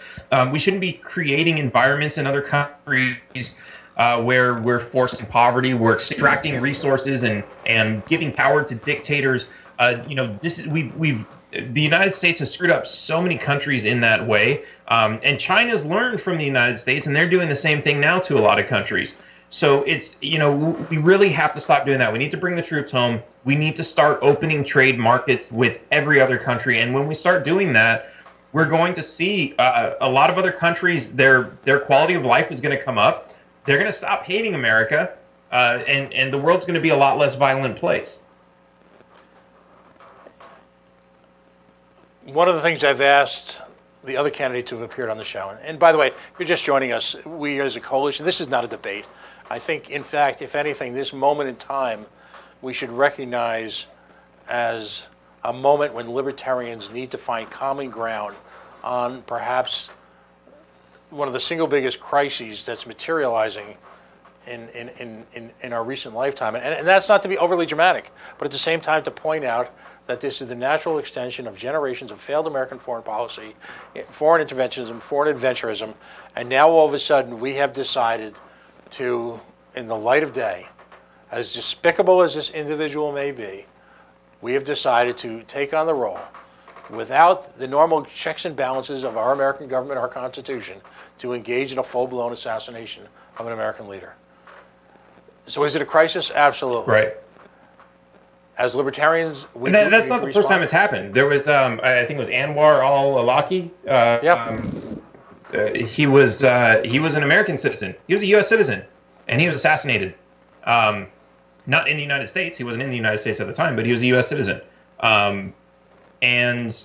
We shouldn't be creating environments in other countries where we're forcing poverty, we're extracting resources and giving power to dictators. The United States has screwed up so many countries in that way, and China's learned from the United States, and they're doing the same thing now to a lot of countries. So it's, we really have to stop doing that. We need to bring the troops home. We need to start opening trade markets with every other country, and when we start doing that, we're going to see a lot of other countries, their quality of life is going to come up. They're going to stop hating America, and the world's going to be a lot less violent place. One of the things I've asked the other candidates who have appeared on the show, and by the way, if you're just joining us, we as a coalition, this is not a debate. I think, in fact, if anything, this moment in time, we should recognize as a moment when libertarians need to find common ground on perhaps one of the single biggest crises that's materializing in our recent lifetime. And that's not to be overly dramatic, but at the same time to point out that this is the natural extension of generations of failed American foreign policy, foreign interventionism, foreign adventurism, and now all of a sudden we have decided to, in the light of day, as despicable as this individual may be, we have decided to take on the role without the normal checks and balances of our American government, our Constitution, to engage in a full-blown assassination of an American leader. So is it a crisis? Absolutely. Right. As libertarians, that's not the first time it's happened. There was, I think it was Anwar al-Awlaki. He was an American citizen. He was a U.S. citizen, and he was assassinated. Not in the United States. He wasn't in the United States at the time, but he was a U.S. citizen, and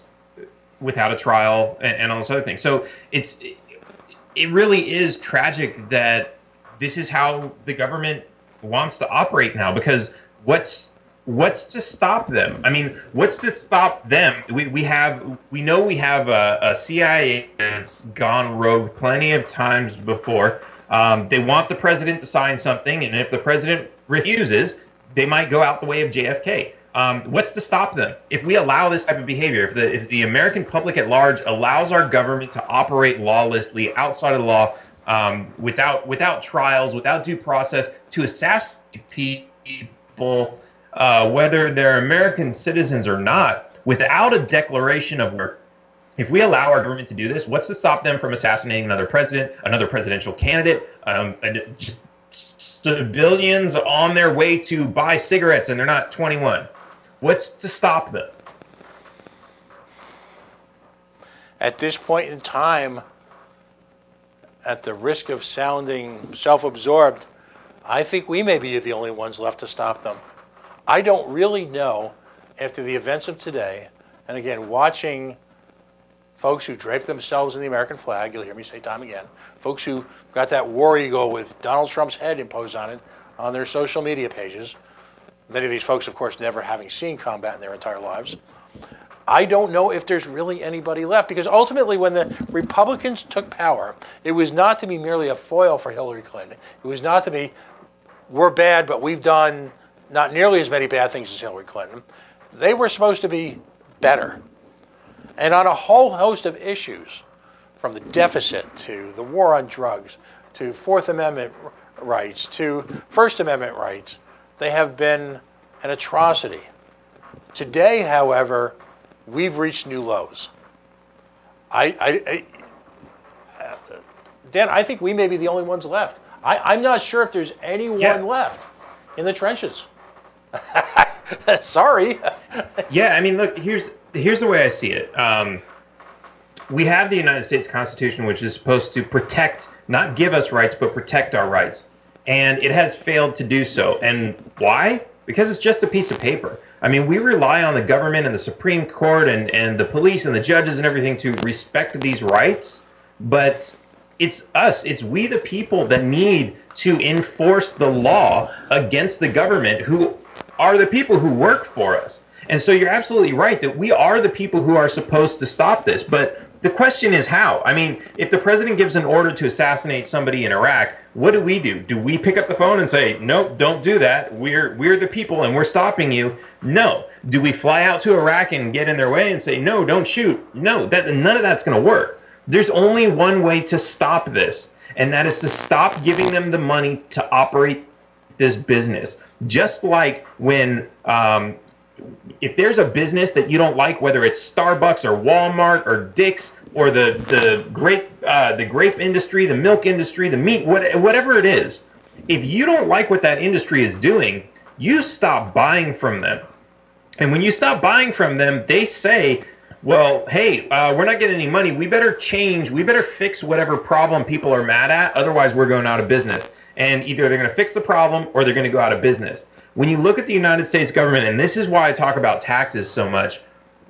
without a trial and all this other thing. So it really is tragic that this is how the government wants to operate now. Because what's to stop them? I mean, what's to stop them? We know we have a CIA that's gone rogue plenty of times before. They want the president to sign something, and if the president refuses, they might go out the way of JFK. What's to stop them? If we allow this type of behavior, if the American public at large allows our government to operate lawlessly outside of the law, without trials, without due process, to assassinate people, whether they're American citizens or not, without a declaration of war. If we allow our government to do this, what's to stop them from assassinating another president, another presidential candidate, just civilians on their way to buy cigarettes and they're not 21? What's to stop them? At this point in time, at the risk of sounding self-absorbed, I think we may be the only ones left to stop them. I don't really know, after the events of today, and again, watching folks who drape themselves in the American flag, you'll hear me say time again, folks who got that war eagle with Donald Trump's head imposed on it on their social media pages, many of these folks, of course, never having seen combat in their entire lives. I don't know if there's really anybody left, because ultimately when the Republicans took power, it was not to be merely a foil for Hillary Clinton. It was not to be, we're bad, but we've done not nearly as many bad things as Hillary Clinton. They were supposed to be better. And on a whole host of issues, from the deficit to the war on drugs, to Fourth Amendment rights, to First Amendment rights, they have been an atrocity. Today, however, we've reached new lows. Dan, I think we may be the only ones left. I'm not sure if there's anyone left in the trenches. Sorry. Yeah, I mean, look, here's the way I see it. We have the United States Constitution, which is supposed to protect, not give us rights, but protect our rights. And it has failed to do so. And why? Because it's just a piece of paper. I mean, we rely on the government and the Supreme Court and the police and the judges and everything to respect these rights. But it's us, it's we the people that need to enforce the law against the government, who are the people who work for us. And so you're absolutely right that we are the people who are supposed to stop this. But the question is how? I mean, if the president gives an order to assassinate somebody in Iraq, what do? Do we pick up the phone and say, nope, don't do that. We're the people and we're stopping you? No. Do we fly out to Iraq and get in their way and say, no, don't shoot? No, none of that's going to work. There's only one way to stop this, and that is to stop giving them the money to operate this business. Just like when if there's a business that you don't like, whether it's Starbucks or Walmart or Dick's or the grape industry, the milk industry, the meat, whatever it is, if you don't like what that industry is doing, you stop buying from them. And when you stop buying from them, they say, well, hey, we're not getting any money. We better change. We better fix whatever problem people are mad at. Otherwise, we're going out of business. And either they're going to fix the problem or they're going to go out of business. When you look at the United States government, and this is why I talk about taxes so much,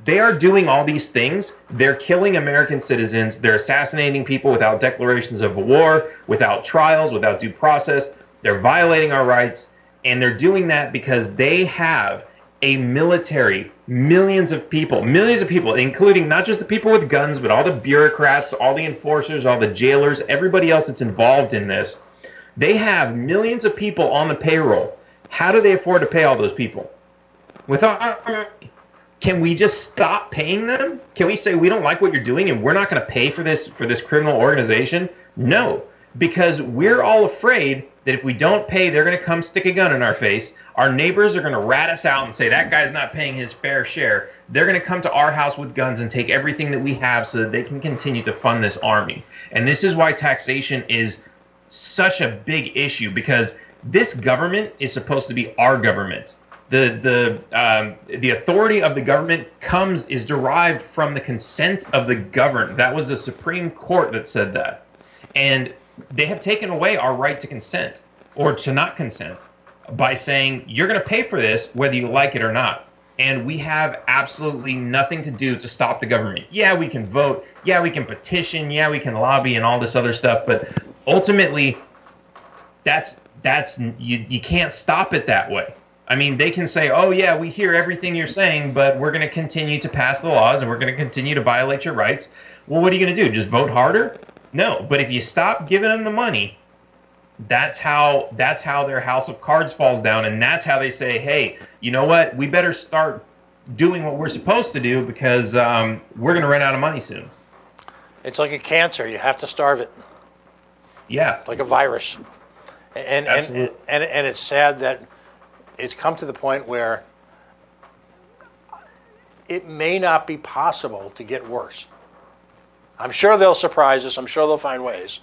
they are doing all these things. They're killing American citizens. They're assassinating people without declarations of war, without trials, without due process. They're violating our rights. And they're doing that because they have a military, millions of people, including not just the people with guns, but all the bureaucrats, all the enforcers, all the jailers, everybody else that's involved in this. They have millions of people on the payroll. How do they afford to pay all those people? Can we just stop paying them? Can we say we don't like what you're doing and we're not going to pay for this criminal organization? No, because we're all afraid that if we don't pay, they're going to come stick a gun in our face. Our neighbors are going to rat us out and say that guy's not paying his fair share. They're going to come to our house with guns and take everything that we have so that they can continue to fund this army. And this is why taxation is such a big issue, because this government is supposed to be our government. The authority of the government is derived from the consent of the governed. That was the Supreme Court that said that. And they have taken away our right to consent or to not consent by saying you're going to pay for this whether you like it or not. And we have absolutely nothing to do to stop the government. Yeah, we can vote. Yeah, we can petition. Yeah, we can lobby and all this other stuff. But ultimately, you can't stop it that way. I mean, they can say, oh, yeah, we hear everything you're saying, but we're going to continue to pass the laws and we're going to continue to violate your rights. Well, what are you going to do? Just vote harder? No. But if you stop giving them the money, that's how their house of cards falls down. And that's how they say, hey, you know what? We better start doing what we're supposed to do because we're going to run out of money soon. It's like a cancer. You have to starve it. Yeah, like a virus. absolutely. And it's sad that it's come to the point where it may not be possible to get worse. I'm sure they'll surprise us. I'm sure they'll find ways.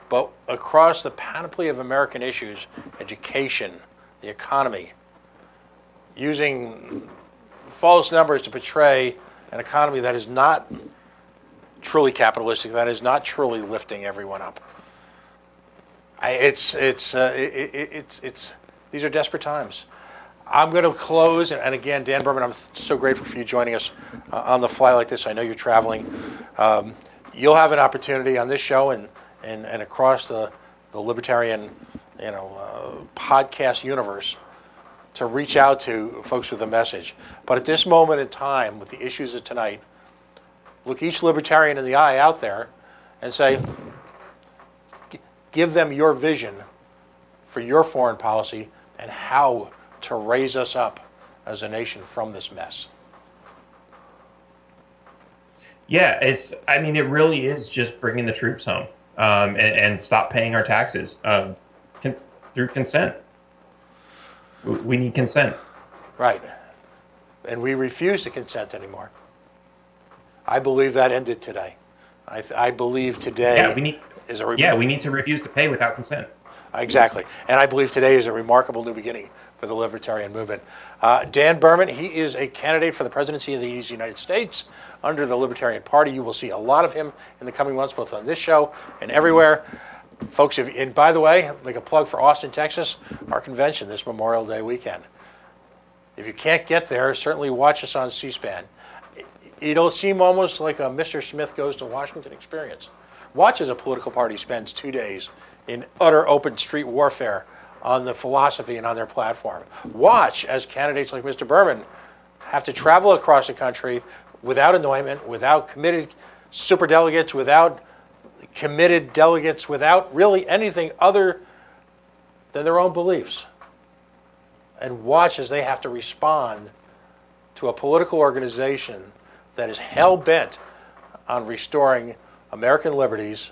But across the panoply of American issues, education, the economy, using false numbers to portray an economy that is not truly capitalistic, that is not truly lifting everyone up. These are desperate times. I'm going to close, and again, Dan Behrmann, I'm so grateful for you joining us on the fly like this. I know you're traveling. You'll have an opportunity on this show and across the libertarian, podcast universe to reach out to folks with a message. But at this moment in time, with the issues of tonight, look each libertarian in the eye out there and say, give them your vision for your foreign policy and how to raise us up as a nation from this mess. Yeah, it really is just bringing the troops home and stop paying our taxes through consent. We need consent. Right. And we refuse to consent anymore. I believe that ended today. I believe today is a we need to refuse to pay without consent. Exactly. And I believe today is a remarkable new beginning for the libertarian movement. Dan Behrmann, he is a candidate for the presidency of the United States under the Libertarian Party. You will see a lot of him in the coming months, both on this show and everywhere. Folks, and by the way, make a plug for Austin, Texas, our convention this Memorial Day weekend. If you can't get there, certainly watch us on C-SPAN. It'll seem almost like a Mr. Smith Goes to Washington experience. Watch as a political party spends 2 days in utter open street warfare on the philosophy and on their platform. Watch as candidates like Mr. Behrmann have to travel across the country without anointment, without committed superdelegates, without committed delegates, without really anything other than their own beliefs. And watch as they have to respond to a political organization that is hell-bent on restoring American liberties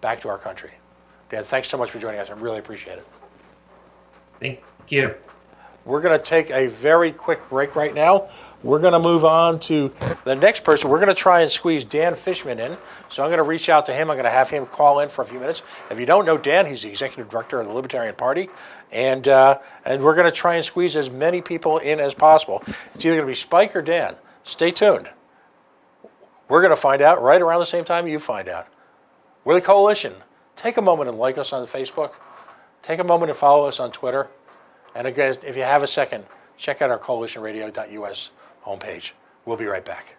back to our country. Dan, thanks so much for joining us. I really appreciate it. Thank you. We're going to take a very quick break right now. We're going to move on to the next person. We're going to try and squeeze Dan Fishman in. So I'm going to reach out to him. I'm going to have him call in for a few minutes. If you don't know Dan, he's the executive director of the Libertarian Party. And we're going to try and squeeze as many people in as possible. It's either going to be Spike or Dan. Stay tuned. We're going to find out right around the same time you find out. We're the Coalition. Take a moment and like us on Facebook. Take a moment and follow us on Twitter. And again, if you have a second, check out our coalitionradio.us homepage. We'll be right back.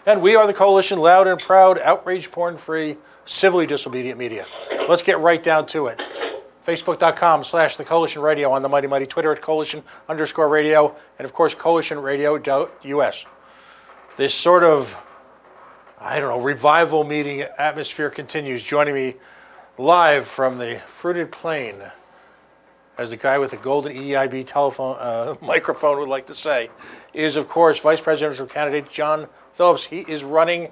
And we are the Coalition, loud and proud, outrage porn-free, civilly disobedient media. Let's get right down to it. Facebook.com/The Coalition Radio, on the Mighty Mighty Twitter at Coalition_radio, and of course, CoalitionRadio.us. This sort of, revival meeting atmosphere continues. Joining me live from the fruited plain, as the guy with the golden EIB telephone microphone would like to say, is of course Vice Presidential candidate John Phillips. He is running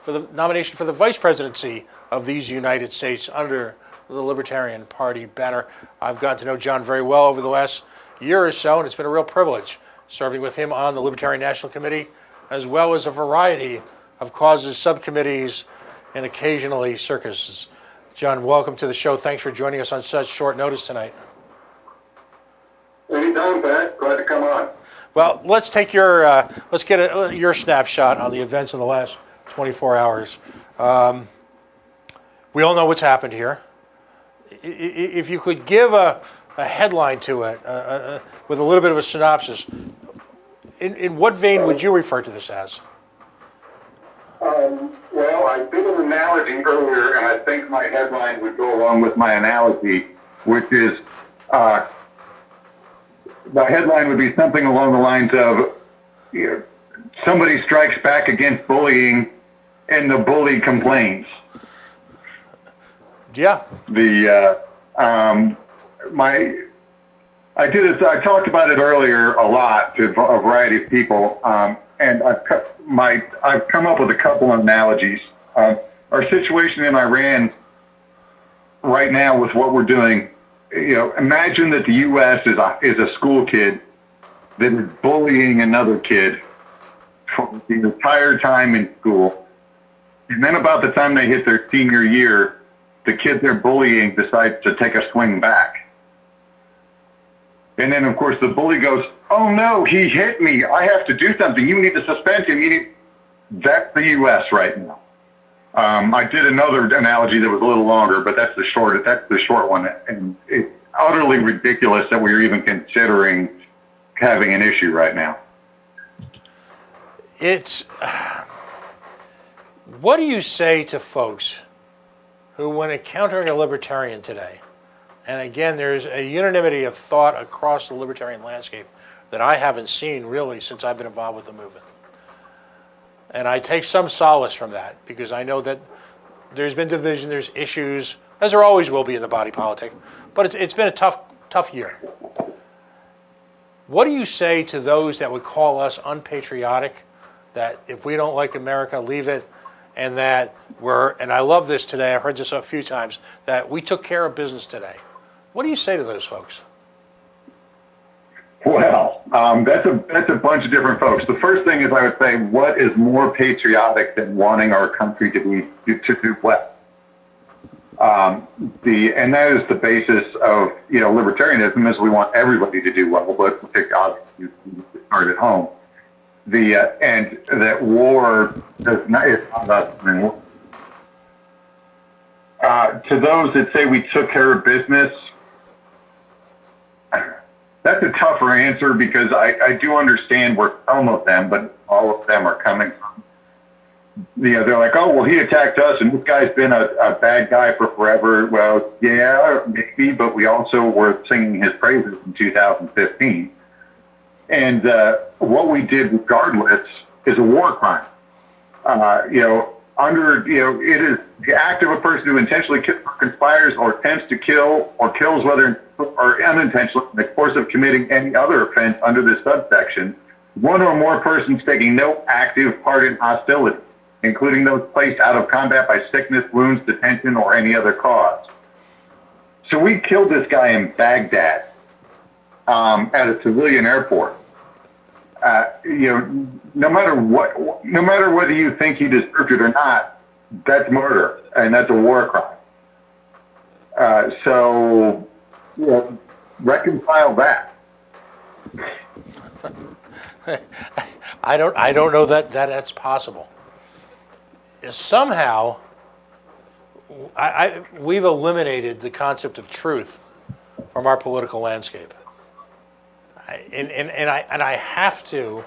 for the nomination for the vice presidency of these United States under the Libertarian Party banner. I've gotten to know John very well over the last year or so, and it's been a real privilege serving with him on the Libertarian National Committee, as well as a variety of causes, subcommittees, and occasionally circuses. John, welcome to the show. Thanks for joining us on such short notice tonight. Anytime, Pat. Glad to come on. Well, let's take your your snapshot on the events of the last 24 hours. We all know what's happened here. If you could give a headline to it with a little bit of a synopsis, in what vein would you refer to this as? Well, I did an analogy earlier, and I think my headline would go along with my analogy, which is the headline would be something along the lines of, somebody strikes back against bullying, and the bully complains. Yeah. I talked about it earlier a lot to a variety of people, and I've come up with a couple of analogies. Our situation in Iran right now with what we're doing, imagine that the U.S. is a school kid that is bullying another kid for the entire time in school, and then about the time they hit their senior year, the kid they're bullying decides to take a swing back. And then, of course, the bully goes, "Oh, no, he hit me. I have to do something. You need to suspend him." That's the U.S. right now. I did another analogy that was a little longer, but that's the short one. And it's utterly ridiculous that we're even considering having an issue right now. What do you say to folks who, when encountering a libertarian today, and again, there's a unanimity of thought across the libertarian landscape that I haven't seen really since I've been involved with the movement. And I take some solace from that because I know that there's been division, there's issues, as there always will be in the body politic, but it's been a tough year. What do you say to those that would call us unpatriotic, that if we don't like America, leave it, and that and I love this today, I've heard this a few times, that we took care of business today? What do you say to those folks? Well, that's a bunch of different folks. The first thing is I would say, what is more patriotic than wanting our country to do well? And that is the basis of libertarianism, is we want everybody to do well, but obviously you start at home. And that war does not, it's not us doing war. To those that say we took care of business, that's a tougher answer because I do understand where some of them, but all of them are coming from. They're like, oh, well, he attacked us and this guy's been a bad guy for forever. Well, yeah, maybe, but we also were singing his praises in 2015. And what we did regardless is a war crime. It is the act of a person who intentionally conspires or attempts to kill or kills, whether or unintentionally, in the course of committing any other offense under this subsection, one or more persons taking no active part in hostility, including those placed out of combat by sickness, wounds, detention, or any other cause. So we killed this guy in Baghdad at a civilian airport. No matter whether you think he deserved it or not, that's murder and that's a war crime. So reconcile that. I don't know that's possible. Somehow, we've eliminated the concept of truth from our political landscape. And I have to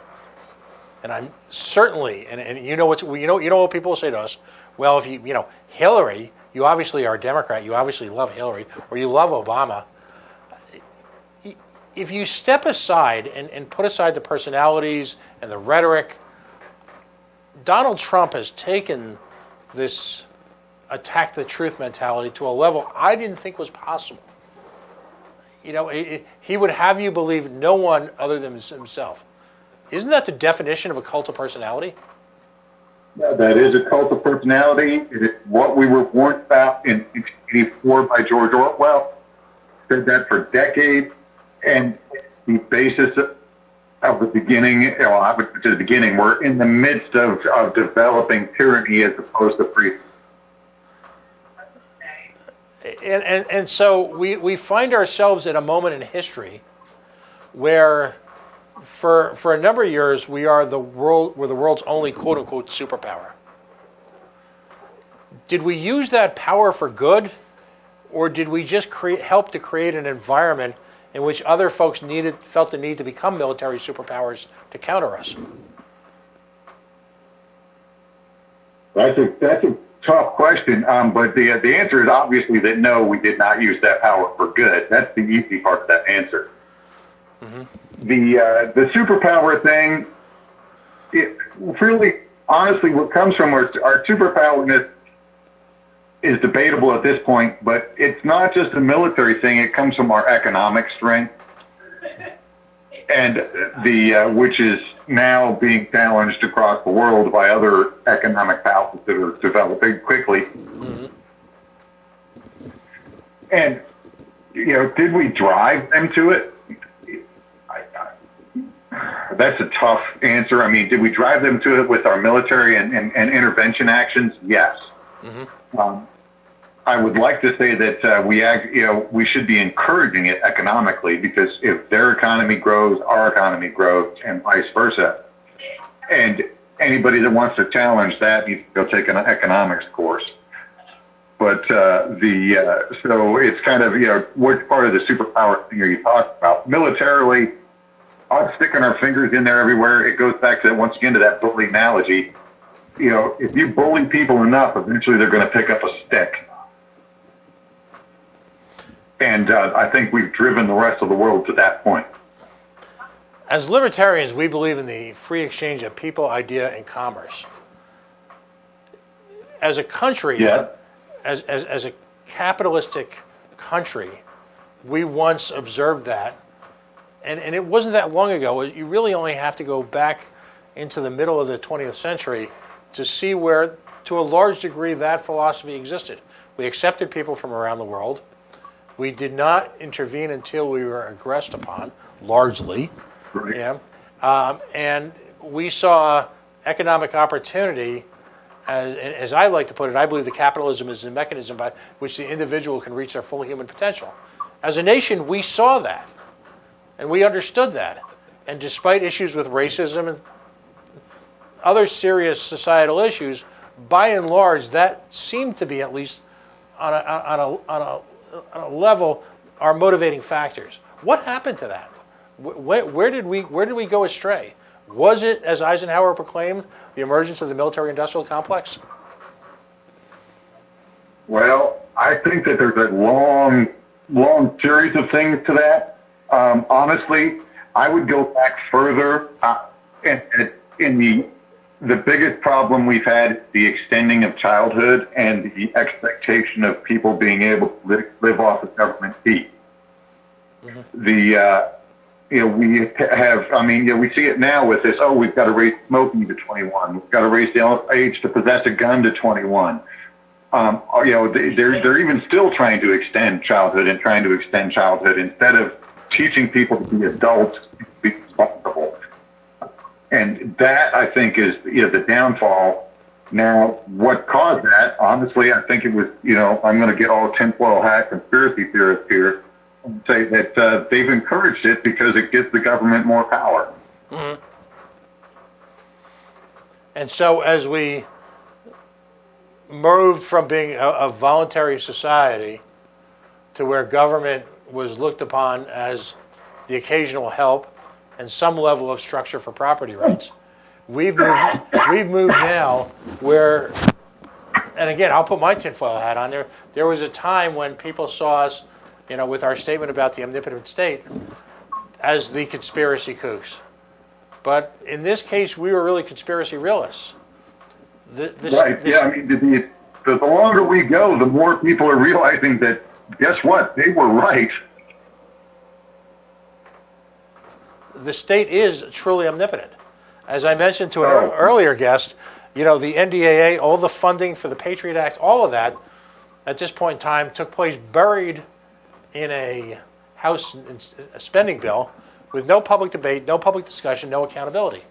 And I'm certainly, and you know what people say to us. Well, if Hillary, you obviously are a Democrat. You obviously love Hillary, or you love Obama. If you step aside and put aside the personalities and the rhetoric, Donald Trump has taken this attack the truth mentality to a level I didn't think was possible. He would have you believe no one other than himself. Isn't that the definition of a cult of personality? Yeah, that is a cult of personality. It is what we were warned about in 1984 by George Orwell. Said that for decades. And the basis of the beginning, I would say the beginning, we're in the midst of developing tyranny as opposed to freedom. And so we find ourselves at a moment in history where for a number of years we're the world's only quote unquote superpower. Did we use that power for good, or did we just help to create an environment in which other folks felt the need to become military superpowers to counter us? That's a tough question, but the answer is obviously that no, we did not use that power for good. That's the easy part of that answer. Mm-hmm. The superpower thing, it really, honestly, what comes from our superpowerness is debatable at this point, but it's not just a military thing. It comes from our economic strength, and which is now being challenged across the world by other economic powers that are developing quickly. Mm-hmm. And did we drive them to it? That's a tough answer. I mean, did we drive them to it with our military and intervention actions? Yes. Mm-hmm. I would like to say that we should be encouraging it economically, because if their economy grows, our economy grows, and vice versa. And anybody that wants to challenge that needs to go take an economics course. But so it's kind of what part of the superpower thing are you talking about? Militarily, us sticking our fingers in there everywhere. It goes back to once again to that bully analogy. If you bully people enough, eventually they're going to pick up a stick. And I think we've driven the rest of the world to that point. As libertarians, we believe in the free exchange of people, idea, and commerce. As a country, yeah. as a capitalistic country, we once observed that. And it wasn't that long ago. You really only have to go back into the middle of the 20th century to see where, to a large degree, that philosophy existed. We accepted people from around the world. We did not intervene until we were aggressed upon, largely. Right. Yeah. And we saw economic opportunity, as I like to put it, I believe that capitalism is the mechanism by which the individual can reach their full human potential. As a nation, we saw that, and we understood that. And despite issues with racism and other serious societal issues, by and large, that seemed to be, at least on a level, our motivating factors. What happened to that? Where did we go astray? Was it, as Eisenhower proclaimed, the emergence of the military-industrial complex? Well, I think that there's a long series of things to that. Honestly, I would go back further. In the biggest problem we've had is the extending of childhood and the expectation of people being able to live off of government fee. Mm-hmm. We have, we see it now with this, we've got to raise smoking to 21. We've got to raise the age to possess a gun to 21. They're even still trying to extend childhood instead of teaching people to be adults, to be responsible. And that, I think, is the downfall. Now, what caused that? Honestly, I think it was, I'm going to get all tinfoil hat conspiracy theorists here and say that they've encouraged it because it gives the government more power. Mm-hmm. And so as we moved from being a voluntary society to where government was looked upon as the occasional help and some level of structure for property rights, we've moved now where, and again, I'll put my tinfoil hat on there. There was a time when people saw us, with our statement about the omnipotent state, as the conspiracy kooks. But in this case, we were really conspiracy realists. Yeah, I mean, the longer we go, the more people are realizing that, guess what? They were right. The state is truly omnipotent. As I mentioned to an earlier guest, the NDAA, all the funding for the Patriot Act, all of that, at this point in time, took place buried in a House spending bill with no public debate, no public discussion, no accountability.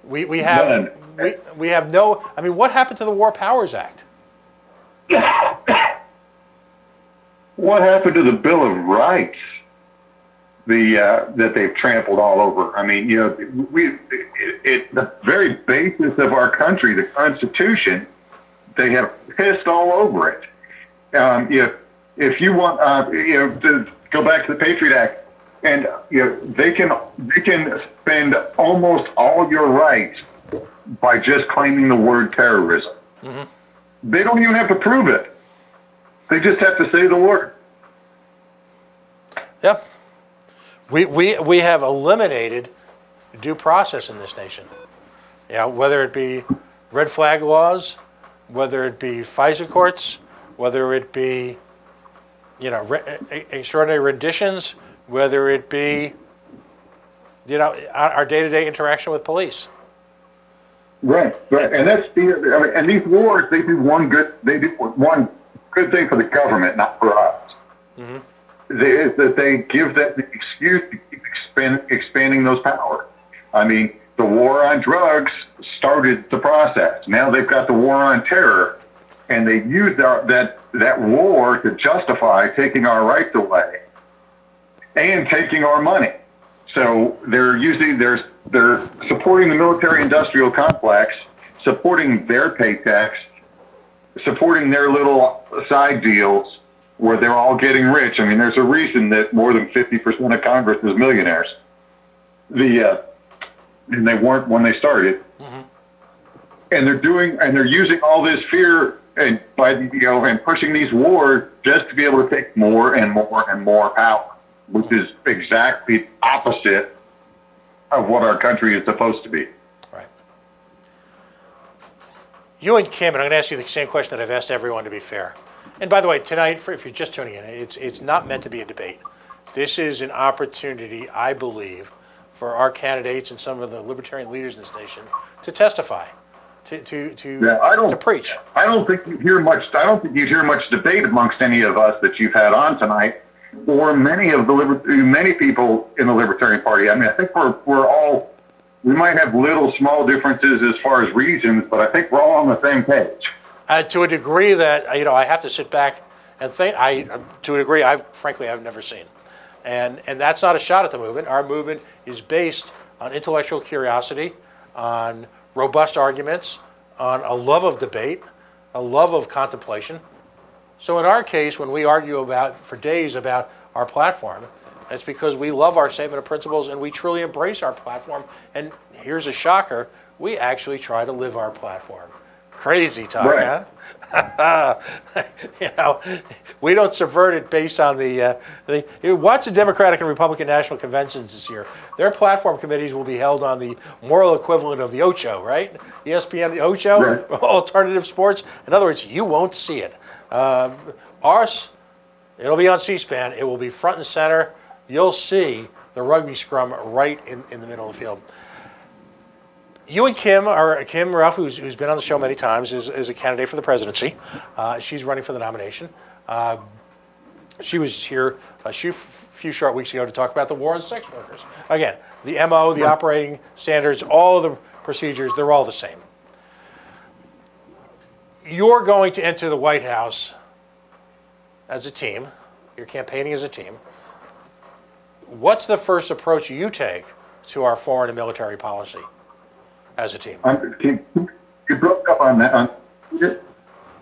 We have no. I mean, what happened to the War Powers Act? What happened to the Bill of Rights? That they've trampled all over. I mean, the very basis of our country, the Constitution, they have pissed all over it. If you want, to go back to the Patriot Act, and they can spend almost all of your rights by just claiming the word terrorism. Mm-hmm. They don't even have to prove it. They just have to say the word. Yep. We have eliminated due process in this nation. Whether it be red flag laws, whether it be FISA courts, whether it be extraordinary renditions, whether it be our day-to-day interaction with police. Right, and that's and these wars, they do one good thing for the government, not for us. Mm-hmm. Is that they give that the excuse to keep expanding those powers. I mean, the war on drugs started the process. Now they've got the war on terror, and they use that war to justify taking our rights away and taking our money. So they're supporting the military-industrial complex, supporting their pay tax, supporting their little side deals, where they're all getting rich. I mean, there's a reason that more than 50% of Congress is millionaires. And they weren't when they started. Mm-hmm. And they're using all this fear and and pushing these wars just to be able to take more and more and more power, which is exactly opposite of what our country is supposed to be. Right. You and Kim, and I'm going to ask you the same question that I've asked everyone, to be fair. And by the way, tonight, if you're just tuning in, it's not meant to be a debate. This is an opportunity, I believe, for our candidates and some of the libertarian leaders in this nation to testify, to preach. I don't think you hear much. I don't think you hear much debate amongst any of us that you've had on tonight, or many people in the Libertarian Party. I mean, I think we might have little small differences as far as reasons, but I think we're all on the same page. To a degree that I have to sit back and think. To a degree, frankly I've never seen, and that's not a shot at the movement. Our movement is based on intellectual curiosity, on robust arguments, on a love of debate, a love of contemplation. So in our case, when we argue for days about our platform, it's because we love our statement of principles and we truly embrace our platform. And here's a shocker: we actually try to live our platform. Crazy talk, right? Huh? We don't subvert it based on watch the Democratic and Republican national conventions this year. Their platform committees will be held on the moral equivalent of the Ocho, right? ESPN, the Ocho, right. Alternative sports. In other words, you won't see it. Ours, it'll be on C-SPAN. It will be front and center. You'll see the rugby scrum right in the middle of the field. You and Kim Ruff, who's been on the show many times, is a candidate for the presidency. She's running for the nomination. She was here a few short weeks ago to talk about the war on sex workers. Again, the MO, the operating standards, all of the procedures, they're all the same. You're going to enter the White House as a team. You're campaigning as a team. What's the first approach you take to our foreign and military policy as a team? You broke up on that.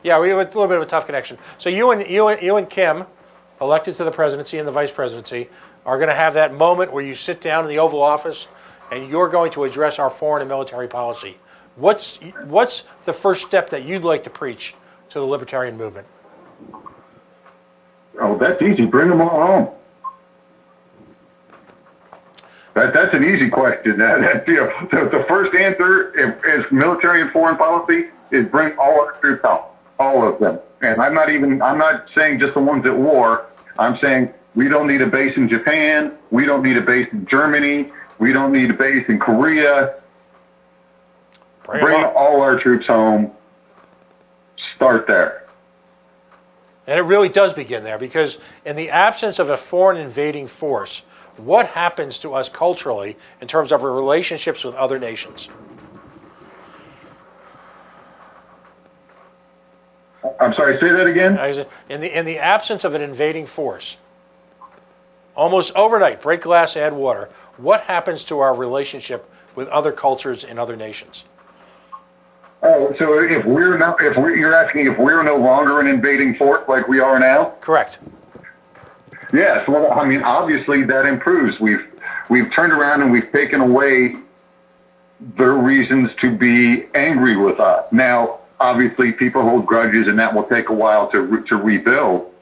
Yeah, we have a little bit of a tough connection. So you and Kim, elected to the presidency and the vice presidency, are going to have that moment where you sit down in the Oval Office and you're going to address our foreign and military policy, what's the first step that you'd like to preach to the libertarian movement? Oh, that's easy. Bring them all home. That's an easy question. The first answer is military and foreign policy is bring all our troops home, all of them. And I'm not saying just the ones at war. I'm saying we don't need a base in Japan. We don't need a base in Germany. We don't need a base in Korea. Bring all our troops home. Start there. And it really does begin there, because in the absence of a foreign invading force, what happens to us culturally in terms of our relationships with other nations? I'm sorry, say that again? In the absence of an invading force, almost overnight, break glass, add water, what happens to our relationship with other cultures in other nations? Oh, so you're asking if we're no longer an invading force like we are now? Correct. Yes. Well, I mean, obviously that improves. We've turned around and we've taken away their reasons to be angry with us. Now, obviously, people hold grudges, and that will take a while to rebuild.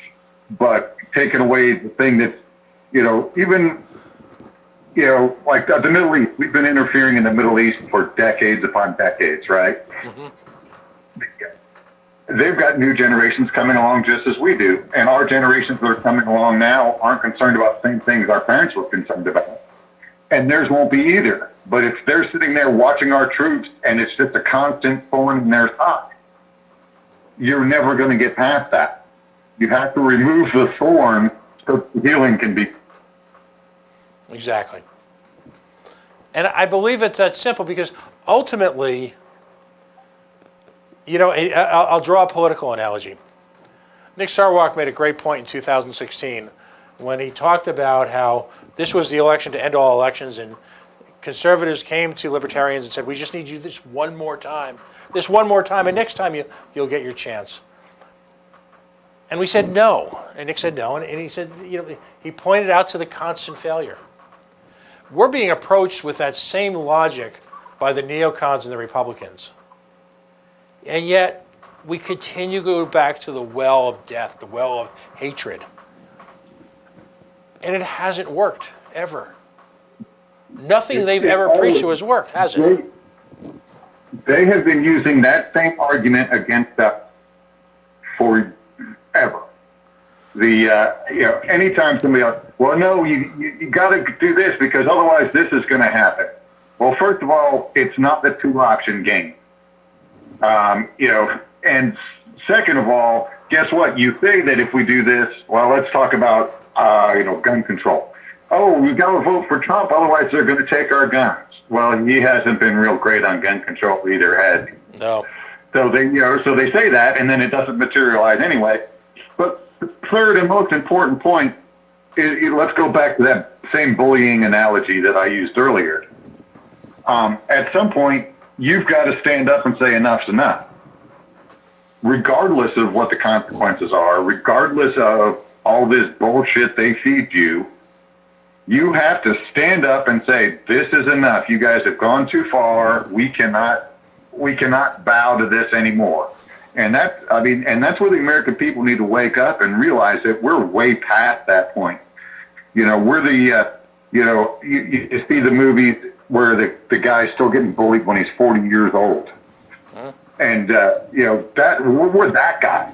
But taking away the thing that's, even, like the Middle East, we've been interfering in the Middle East for decades upon decades, right? Mm-hmm. They've got new generations coming along just as we do. And our generations that are coming along now aren't concerned about the same things our parents were concerned about. And theirs won't be either. But if they're sitting there watching our troops and it's just a constant thorn in their side, you're never going to get past that. You have to remove the thorn so the healing can be. Exactly. And I believe it's that simple, because ultimately, I'll draw a political analogy. Nick Sarwark made a great point in 2016 when he talked about how this was the election to end all elections, and conservatives came to libertarians and said, we just need you this one more time, and next time you'll get your chance. And we said no, and Nick said no, and he said, he pointed out to the constant failure. We're being approached with that same logic by the neocons and the Republicans. And yet, we continue to go back to the well of death, the well of hatred. And it hasn't worked, ever. Nothing they've ever preached to has worked, has it? They have been using that same argument against us forever. Anytime somebody else, well, no, you got to do this because otherwise this is going to happen. Well, first of all, it's not the two-option game. And second of all, guess what? You say that if we do this, well, let's talk about, gun control. Oh, we've got to vote for Trump, otherwise they're going to take our guns. Well, he hasn't been real great on gun control either, has he? No. So they say that, and then it doesn't materialize anyway. But the third and most important point is, let's go back to that same bullying analogy that I used earlier. At some point, you've got to stand up and say enough's enough. Regardless of what the consequences are, regardless of all this bullshit they feed you, you have to stand up and say, this is enough. You guys have gone too far. We cannot bow to this anymore. And that's where the American people need to wake up and realize that we're way past that point. We're the, you see the movies where the guy's still getting bullied when he's 40 years old. Huh? And, we're that guy.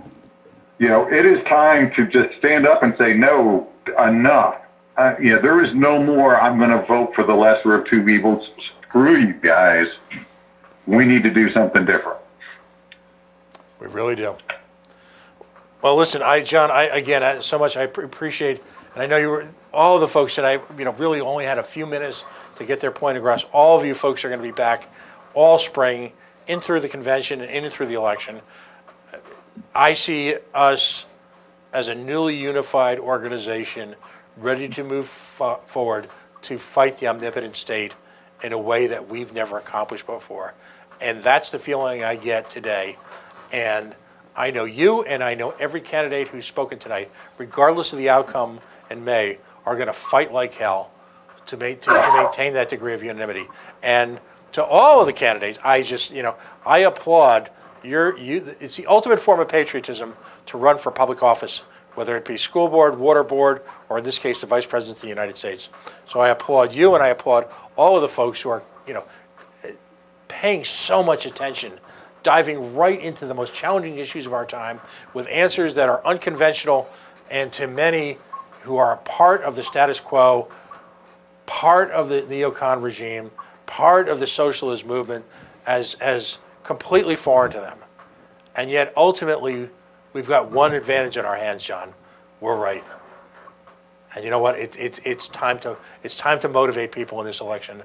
It is time to just stand up and say, no, enough. There is no more, I'm going to vote for the lesser of two evils. Screw you guys. We need to do something different. We really do. Well, listen, John, so much I appreciate, and I know all of the folks tonight, really only had a few minutes to get their point across. All of you folks are going to be back all spring, in through the convention and in through the election. I see us as a newly unified organization ready to move forward to fight the omnipotent state in a way that we've never accomplished before. And that's the feeling I get today. And I know you and I know every candidate who's spoken tonight, regardless of the outcome in May, are going to fight like hell to maintain that degree of unanimity. And to all of the candidates, I applaud it's the ultimate form of patriotism to run for public office, whether it be school board, water board, or in this case, the Vice President of the United States. So I applaud you, and I applaud all of the folks who are, paying so much attention, diving right into the most challenging issues of our time with answers that are unconventional, and to many who are part of the status quo, part of the neocon regime, part of the socialist movement, as completely foreign to them. And yet, ultimately, we've got one advantage in our hands, John. We're right. And you know what? It's time to motivate people in this election,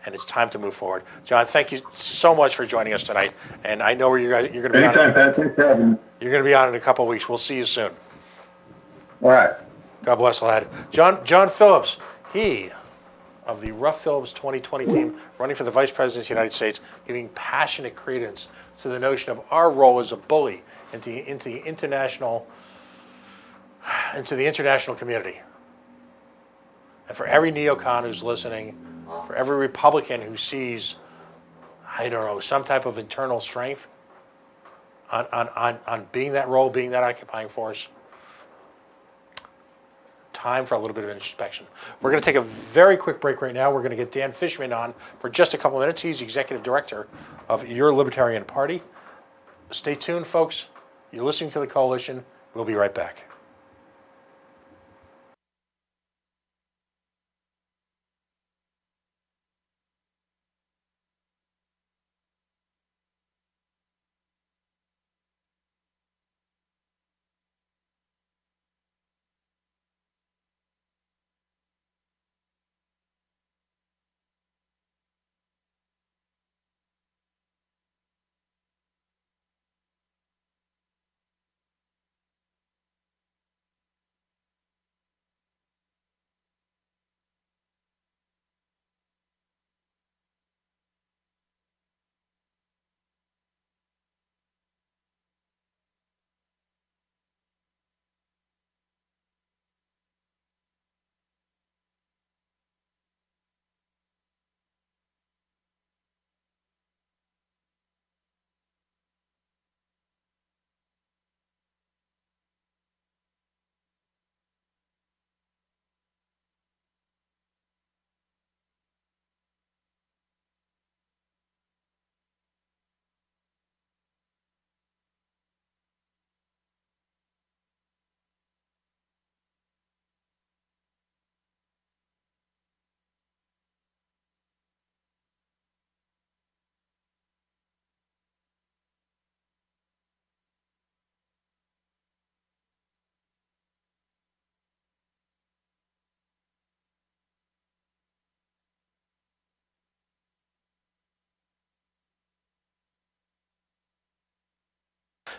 and it's time to move forward. John, thank you so much for joining us tonight. And I know you're going to be Anytime, Pat. Thanks for having me. You're going to be on in a couple of weeks. We'll see you soon. All right. God bless, lad. John Phillips, he of the Rough Phillips 2020 team, running for the Vice President of the United States, giving passionate credence to the notion of our role as a bully into the international community. And for every neocon who's listening, for every Republican who sees, some type of internal strength on being that role, being that occupying force, time for a little bit of introspection. We're going to take a very quick break right now. We're going to get Dan Fishman on for just a couple minutes. He's the executive director of your Libertarian Party. Stay tuned, folks. You're listening to The Coalition. We'll be right back.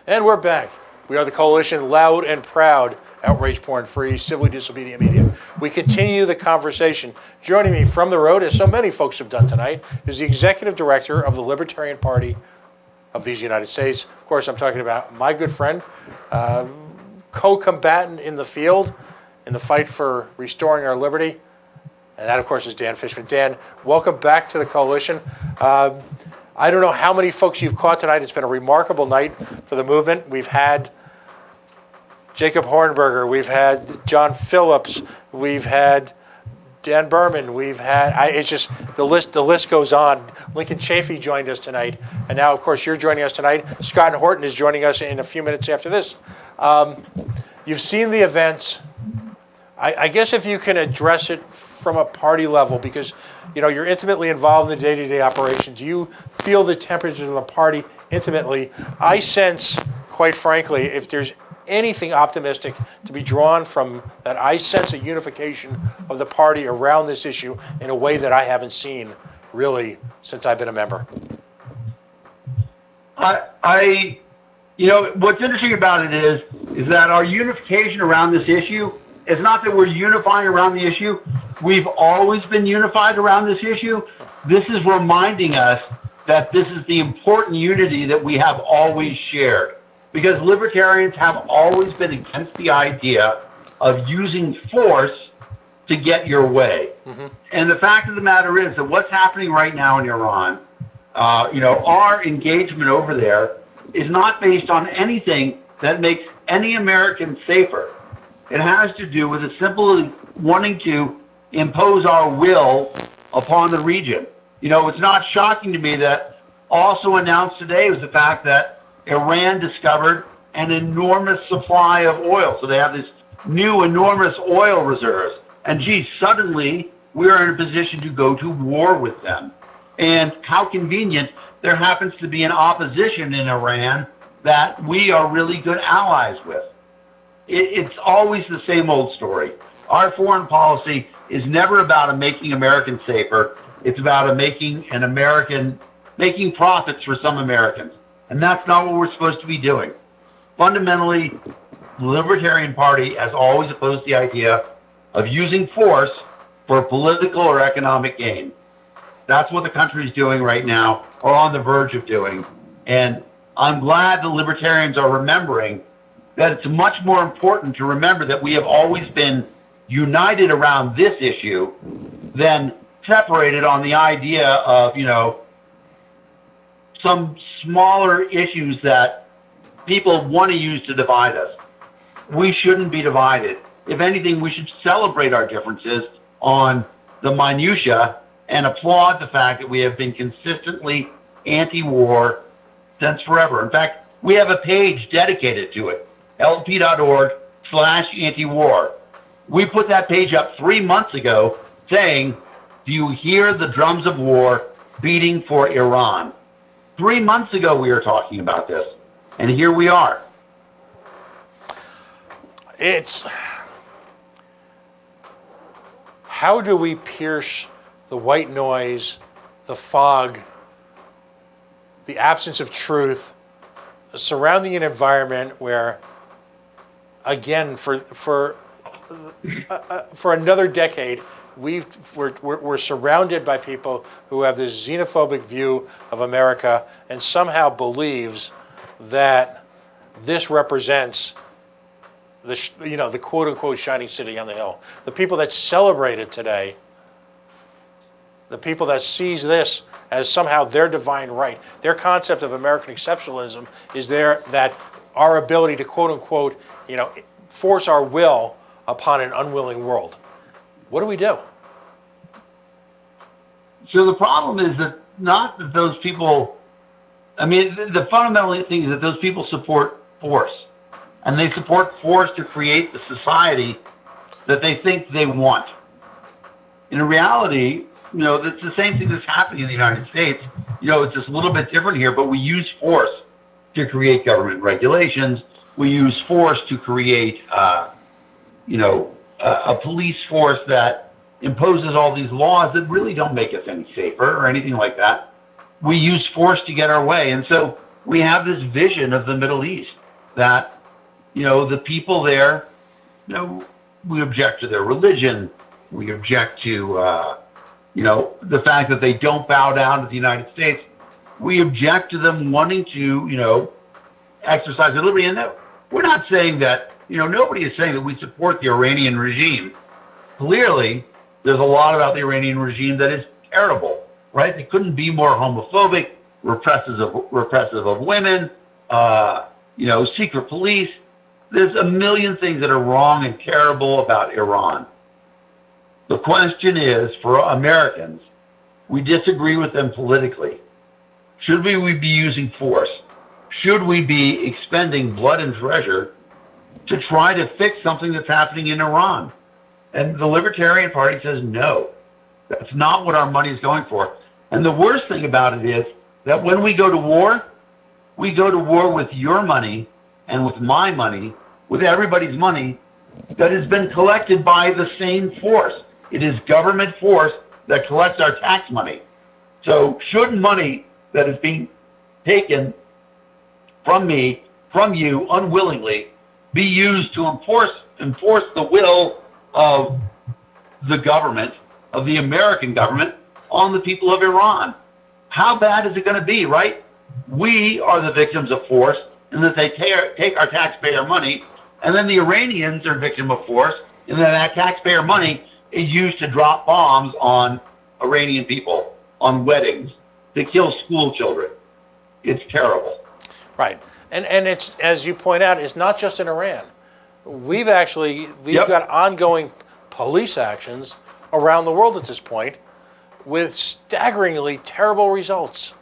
And we're back. We are the Coalition, loud and proud, outrage porn-free, civilly disobedient media. We continue the conversation. Joining me from the road, as so many folks have done tonight, is the executive director of the Libertarian Party of these United States. Of course, I'm talking about my good friend, co-combatant in the field, in the fight for restoring our liberty. And that, of course, is Dan Fishman. Dan, welcome back to the Coalition. I don't know how many folks you've caught tonight. It's been a remarkable night for the movement. We've had Jacob Hornberger. We've had John Phillips. We've had Dan Behrmann. We've had, it's just, the list goes on. Lincoln Chafee joined us tonight. And now, of course, you're joining us tonight. Scott and Horton is joining us in a few minutes after this. You've seen the events. I guess if you can address it from a party level, because you're intimately involved in the day-to-day operations. You feel the temperature of the party intimately. I sense, quite frankly, if there's anything optimistic to be drawn from that, I sense a unification of the party around this issue in a way that I haven't seen really since I've been a member. What's interesting about it is that our unification around this issue is not that we're unifying around the issue. We've always been unified around this issue. This is reminding us that this is the important unity that we have always shared. Because libertarians have always been against the idea of using force to get your way. And the fact of the matter is that what's happening right now in Iran, our engagement over there is not based on anything that makes any American safer. It has to do with simply wanting to impose our will upon the region. It's not shocking to me that also announced today was the fact that Iran discovered an enormous supply of oil. So they have this new enormous oil reserves. And suddenly we're in a position to go to war with them. And how convenient there happens to be an opposition in Iran that we are really good allies with. It's always the same old story. Our foreign policy is never about making Americans safer. It's about making profits for some Americans. And that's not what we're supposed to be doing. Fundamentally, the Libertarian Party has always opposed the idea of using force for political or economic gain. That's what the country is doing right now, or on the verge of doing. And I'm glad the Libertarians are remembering that it's much more important to remember that we have always been united around this issue than separated on the idea of, some smaller issues that people want to use to divide us. We shouldn't be divided. If anything, we should celebrate our differences on the minutia and applaud the fact that we have been consistently anti-war since forever. In fact, we have a page dedicated to it, lp.org/anti-war. We put that page up 3 months ago saying, do you hear the drums of war beating for Iran? 3 months ago we were talking about this, and here we are. It's how do we pierce the white noise, the fog, the absence of truth, surrounding an environment where, again, for another decade, we're surrounded by people who have this xenophobic view of America and somehow believes that this represents the quote unquote shining city on the hill. The people that celebrate it today, the people that sees this as somehow their divine right, their concept of American exceptionalism is that our ability to quote unquote, force our will upon an unwilling world. What do we do? So the problem is that not that those people, the fundamental thing is that those people support force. And they support force to create the society that they think they want. In reality, it's the same thing that's happening in the United States. It's just a little bit different here, but we use force to create government regulations. We use force to create, a police force that imposes all these laws that really don't make us any safer or anything like that. We use force to get our way. And so we have this vision of the Middle East that, the people there, we object to their religion. We object to, the fact that they don't bow down to the United States. We object to them wanting to, exercise their liberty. And we're not saying that, nobody is saying that we support the Iranian regime. Clearly, there's a lot about the Iranian regime that is terrible, right? They couldn't be more homophobic, repressive of women, secret police. There's a million things that are wrong and terrible about Iran. The question is, for Americans, we disagree with them politically. Should we be using force? Should we be expending blood and treasure to try to fix something that's happening in Iran? And the Libertarian Party says no. That's not what our money is going for. And the worst thing about it is that when we go to war with your money and with my money, with everybody's money that has been collected by the same force. It is government force that collects our tax money. So should money that is being taken from me, from you, unwillingly, be used to enforce the will of the government, of the American government, on the people of Iran? How bad is it going to be, right? We are the victims of force, and that they take our taxpayer money, and then the Iranians are victim of force, and then that taxpayer money is used to drop bombs on Iranian people, on weddings, to kill school children. It's terrible. Right. And it's, as you point out, it's not just in Iran. We've got ongoing police actions around the world at this point with staggeringly terrible results.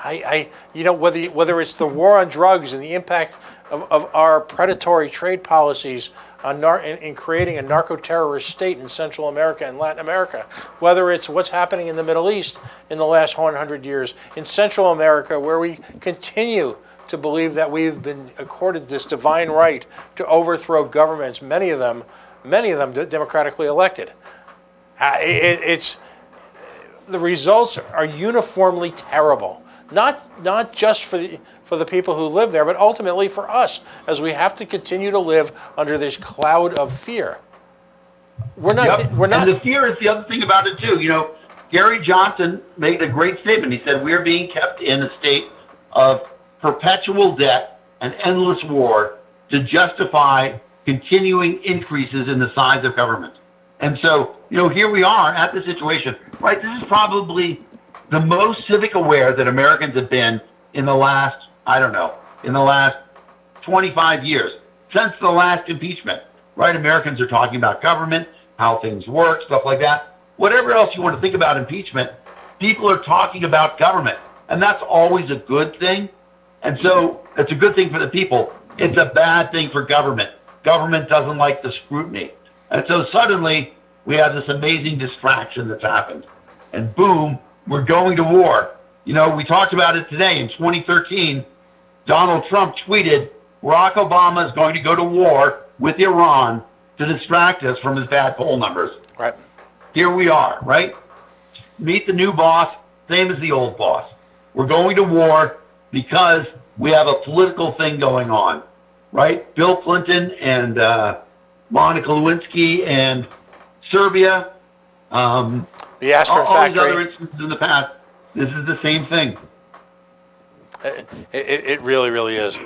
Whether it's the war on drugs and the impact of our predatory trade policies in creating a narco-terrorist state in Central America and Latin America, whether it's what's happening in the Middle East in the last 100 years, in Central America, where we continue to believe that we've been accorded this divine right to overthrow governments, many of them democratically elected. The results are uniformly terrible, not just for the people who live there, but ultimately for us, as we have to continue to live under this cloud of fear. We're not. And the fear is the other thing about it too. Gary Johnson made a great statement. He said we're being kept in a state of perpetual debt and endless war to justify continuing increases in the size of government. And so, here we are at the situation, right? This is probably the most civic aware that Americans have been in the last, 25 years, since the last impeachment, right? Americans are talking about government, how things work, stuff like that. Whatever else you want to think about impeachment, people are talking about government. And that's always a good thing. And so it's a good thing for the people. It's a bad thing for government. Government doesn't like the scrutiny. And so suddenly we have this amazing distraction that's happened. And boom, we're going to war. We talked about it today. In 2013, Donald Trump tweeted, Barack Obama is going to go to war with Iran to distract us from his bad poll numbers. Right. Here we are, right? Meet the new boss, same as the old boss. We're going to war because we have a political thing going on, right? Bill Clinton and Monica Lewinsky and Serbia, the aspirin all these factory. other instances in the past, this is the same thing. It really, really is.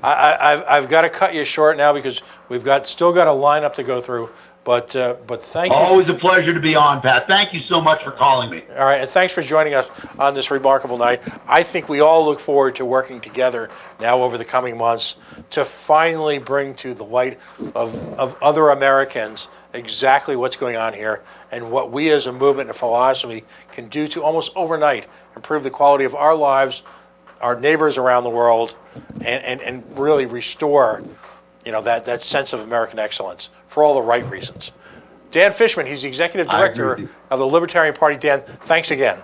I've got to cut you short now because we've still got a lineup to go through. But thank you. Always a pleasure to be on, Pat. Thank you so much for calling me. All right, and thanks for joining us on this remarkable night. I think we all look forward to working together now over the coming months to finally bring to the light of other Americans exactly what's going on here and what we as a movement and philosophy can do to almost overnight improve the quality of our lives, our neighbors around the world, and really restore that sense of American excellence for all the right reasons. Dan Fishman, he's the executive director of the Libertarian Party. Dan, thanks again.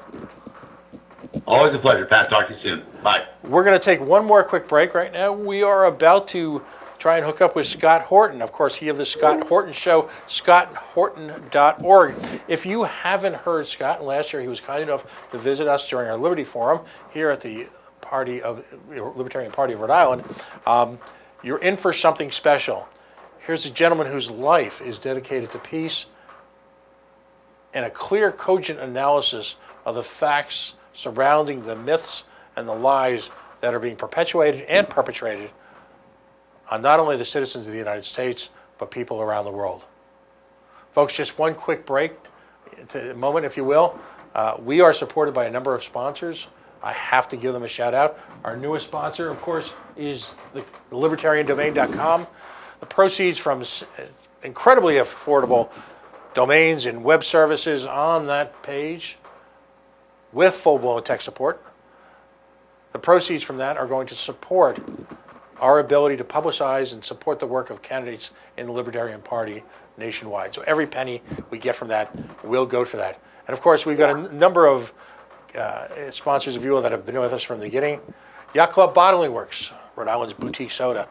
Always a pleasure, Pat. Talk to you soon. Bye. We're going to take one more quick break right now. We are about to try and hook up with Scott Horton. Of course, he of the Scott Horton Show, scotthorton.org. If you haven't heard Scott, and last year he was kind enough to visit us during our Liberty Forum here at the Libertarian Party of Rhode Island, you're in for something special. Here's a gentleman whose life is dedicated to peace and a clear, cogent analysis of the facts surrounding the myths and the lies that are being perpetuated and perpetrated on not only the citizens of the United States, but people around the world. Folks, just one quick break, a moment, if you will. We are supported by a number of sponsors. I have to give them a shout out. Our newest sponsor, of course, is the libertariandomain.com. The proceeds from incredibly affordable domains and web services on that page with full-blown tech support. The proceeds from that are going to support our ability to publicize and support the work of candidates in the Libertarian Party nationwide. So every penny we get from that will go for that. And of course, we've got a number of sponsors of you that have been with us from the beginning. Yacht Club Bottling Works, Rhode Island's boutique soda.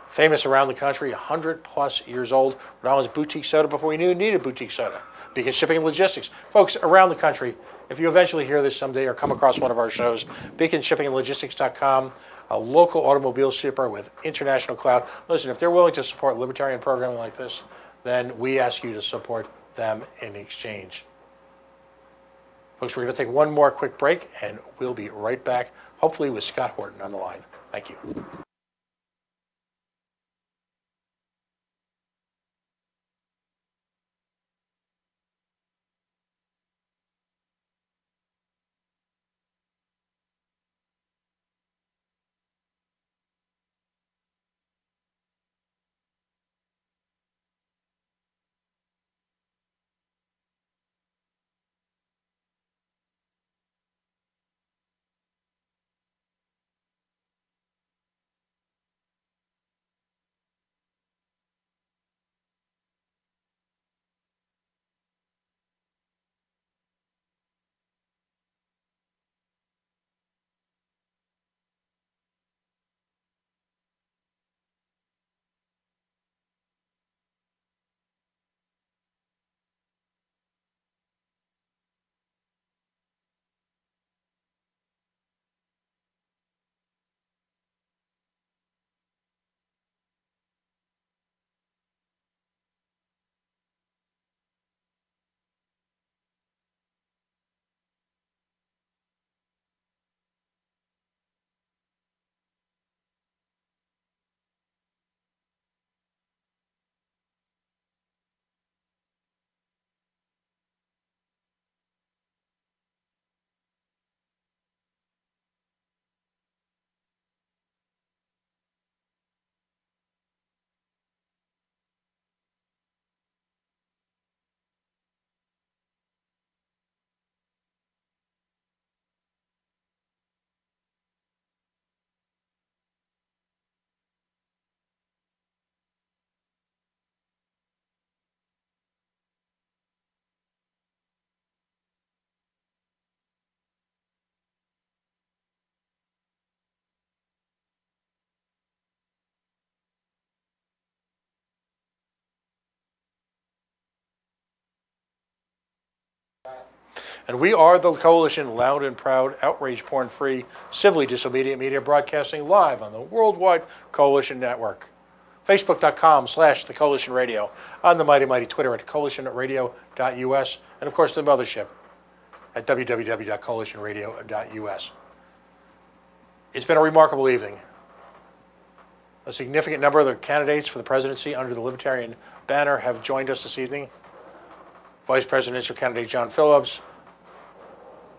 Famous around the country, 100+ years old. Rhode Island's boutique soda before we knew we needed boutique soda. Beacon Shipping and Logistics. Folks, around the country, if you eventually hear this someday or come across one of our shows, beaconshippingandlogistics.com, a local automobile shipper with international clout. Listen, if they're willing to support libertarian programming like this, then we ask you to support them in exchange. Folks, we're going to take one more quick break, and we'll be right back, hopefully with Scott Horton on the line. Thank you. And we are the Coalition, loud and proud, outrage porn-free, civilly disobedient media broadcasting live on the worldwide Coalition Network. Facebook.com/The Coalition Radio, on the mighty Twitter at coalitionradio.us, and of course the mothership at www.coalitionradio.us. It's been a remarkable evening. A significant number of the candidates for the presidency under the Libertarian banner have joined us this evening. Vice presidential candidate John Phillips,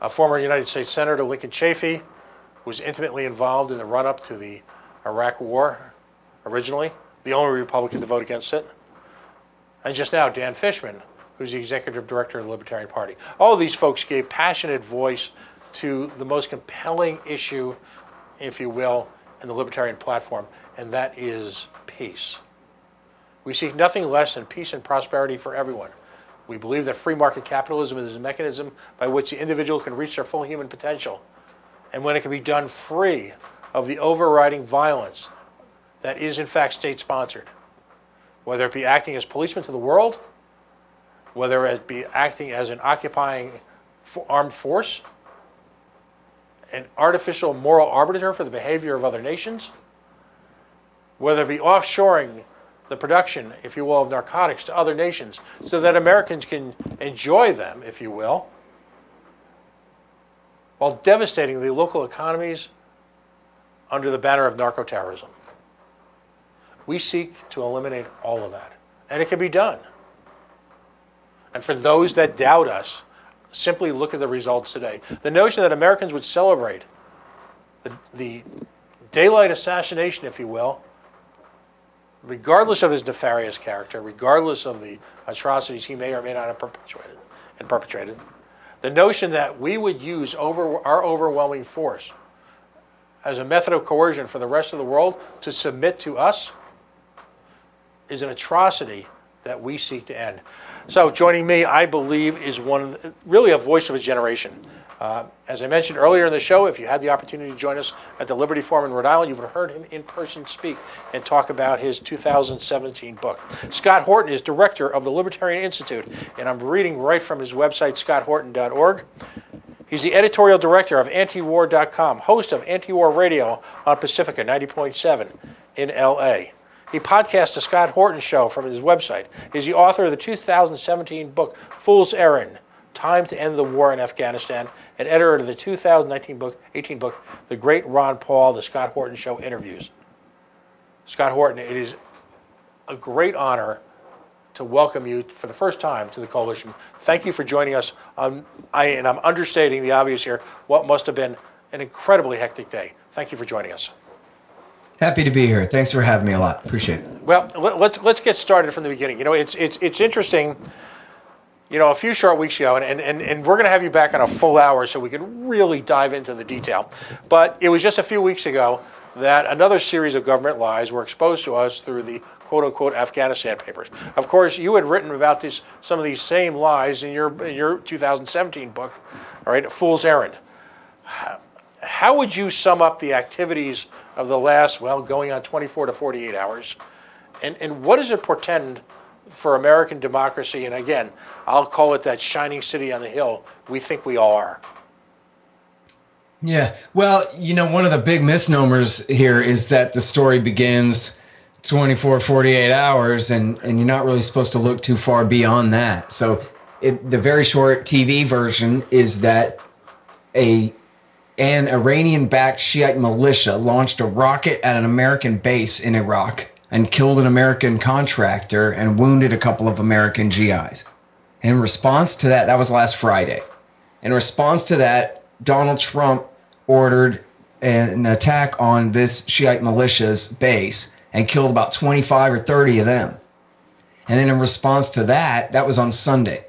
a former United States Senator Lincoln Chafee, who was intimately involved in the run-up to the Iraq War originally, the only Republican to vote against it. And just now, Dan Fishman, who's the executive director of the Libertarian Party. All of these folks gave passionate voice to the most compelling issue, if you will, in the Libertarian platform, and that is peace. We seek nothing less than peace and prosperity for everyone. We believe that free market capitalism is a mechanism by which the individual can reach their full human potential, and when it can be done free of the overriding violence that is in fact state-sponsored, whether it be acting as policemen to the world, whether it be acting as an occupying armed force, an artificial moral arbiter for the behavior of other nations, whether it be offshoring the production, if you will, of narcotics to other nations so that Americans can enjoy them, if you will, while devastating the local economies under the banner of narco-terrorism. We seek to eliminate all of that, and it can be done. And for those that doubt us, simply look at the results today. The notion that Americans would celebrate the daylight assassination, if you will, regardless of his nefarious character, regardless of the atrocities he may or may not have perpetrated, the notion that we would use our overwhelming force as a method of coercion for the rest of the world to submit to us is an atrocity that we seek to end. So joining me, I believe, is really a voice of a generation. As I mentioned earlier in the show, if you had the opportunity to join us at the Liberty Forum in Rhode Island, you would have heard him in person speak and talk about his 2017 book. Scott Horton is director of the Libertarian Institute, and I'm reading right from his website, scotthorton.org. He's the editorial director of antiwar.com, host of Antiwar Radio on Pacifica 90.7 in LA. He podcasts the Scott Horton Show from his website. He's the author of the 2017 book, Fool's Errand, Time to End the War in Afghanistan, and editor of the 2018 book, The Great Ron Paul, The Scott Horton Show Interviews. Scott Horton, it is a great honor to welcome you for the first time to the Coalition. Thank you for joining us. And I'm understating the obvious here, what must have been an incredibly hectic day. Thank you for joining us. Happy to be here. Thanks for having me a lot. Appreciate it. Well, let's get started from the beginning. You know, it's interesting. You know, a few short weeks ago, and we're going to have you back on a full hour so we can really dive into the detail. But it was just a few weeks ago that another series of government lies were exposed to us through the quote-unquote Afghanistan papers. Of course, you had written about some of these same lies in your 2017 book, all right, Fool's Errand. How would you sum up the activities of the last, going on 24 to 48 hours? And what does it portend for American democracy? And again, I'll call it that shining city on the hill we think we all are. Yeah. Well, you know, one of the big misnomers here is that the story begins 24, 48 hours, and you're not really supposed to look too far beyond that. So the very short TV version is that an Iranian-backed Shiite militia launched a rocket at an American base in Iraq and killed an American contractor and wounded a couple of American GIs. In response to that, that was last Friday. In response to that, Donald Trump ordered an attack on this Shiite militia's base and killed about 25 or 30 of them. And then in response to that, that was on Sunday.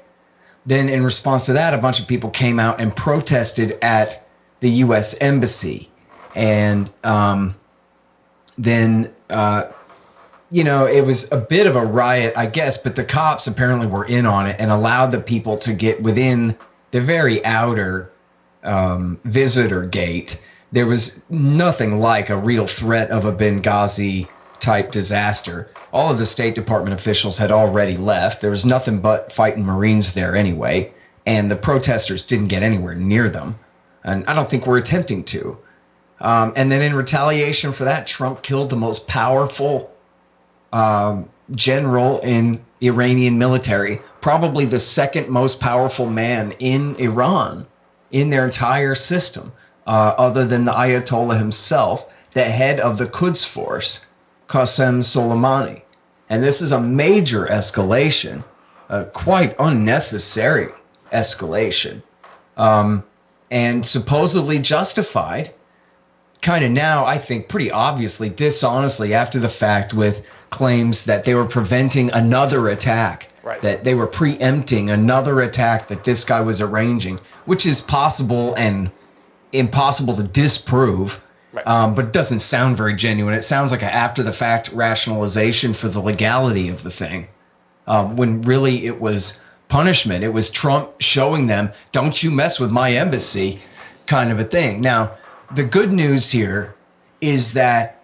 Then in response to that, a bunch of people came out and protested at the U.S. Embassy. And then you know, it was a bit of a riot, I guess, but the cops apparently were in on it and allowed the people to get within the very outer visitor gate. There was nothing like a real threat of a Benghazi-type disaster. All of the State Department officials had already left. There was nothing but fighting Marines there anyway. and the protesters didn't get anywhere near them. And I don't think we're attempting to. And then in retaliation for that, Trump killed the most powerful general in the Iranian military, probably the second most powerful man in Iran, in their entire system, other than the Ayatollah himself, the head of the Quds Force, Qasem Soleimani. And this is a major escalation, a quite unnecessary escalation, and supposedly justified, kind of now, I think, pretty obviously, dishonestly, after the fact, with claims that they were preventing another attack, right, that they were preempting another attack that this guy was arranging, which is possible and impossible to disprove. right. But it doesn't sound very genuine. It sounds like an after-the-fact rationalization for the legality of the thing, when really it was punishment. It was Trump showing them, don't you mess with my embassy, kind of a thing. Now, the good news here is that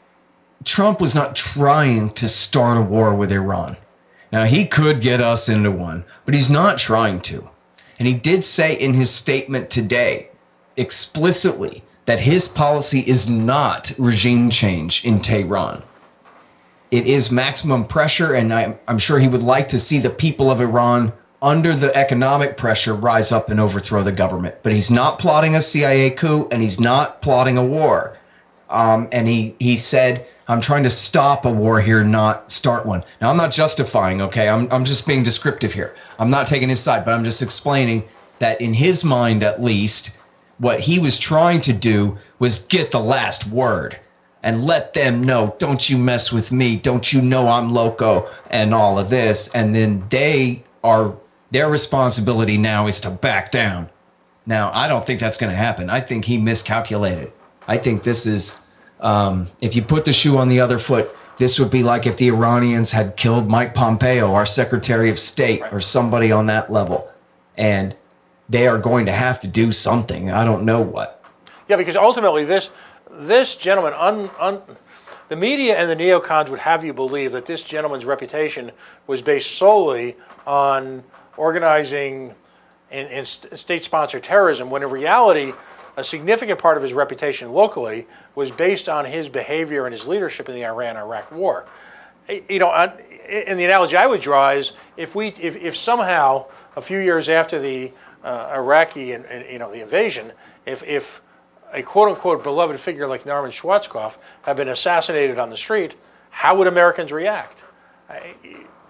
Trump was not trying to start a war with Iran. Now, he could get us into one, but he's not trying to. And he did say in his statement today explicitly that his policy is not regime change in Tehran. It is maximum pressure, and I'm sure he would like to see the people of Iran under the economic pressure rise up and overthrow the government. But he's not plotting a CIA coup, and he's not plotting a war. And he said, I'm trying to stop a war here, not start one. Now, I'm not justifying, okay? I'm just being descriptive here. I'm not taking his side, but I'm just explaining that in his mind, at least, what he was trying to do was get the last word and let them know, don't you mess with me, don't you know I'm loco, and all of this. And then their responsibility now is to back down. Now, I don't think that's going to happen. I think he miscalculated. I think this is, if you put the shoe on the other foot, this would be like if the Iranians had killed Mike Pompeo, our Secretary of State, or somebody on that level. And they are going to have to do something. I don't know what. Yeah, because ultimately this gentleman, the media and the neocons would have you believe that this gentleman's reputation was based solely on organizing and state-sponsored terrorism, when in reality, a significant part of his reputation locally was based on his behavior and his leadership in the Iran-Iraq war. You know, and the analogy I would draw is if somehow a few years after the Iraqi and the invasion, if a quote-unquote beloved figure like Norman Schwarzkopf had been assassinated on the street, how would Americans react?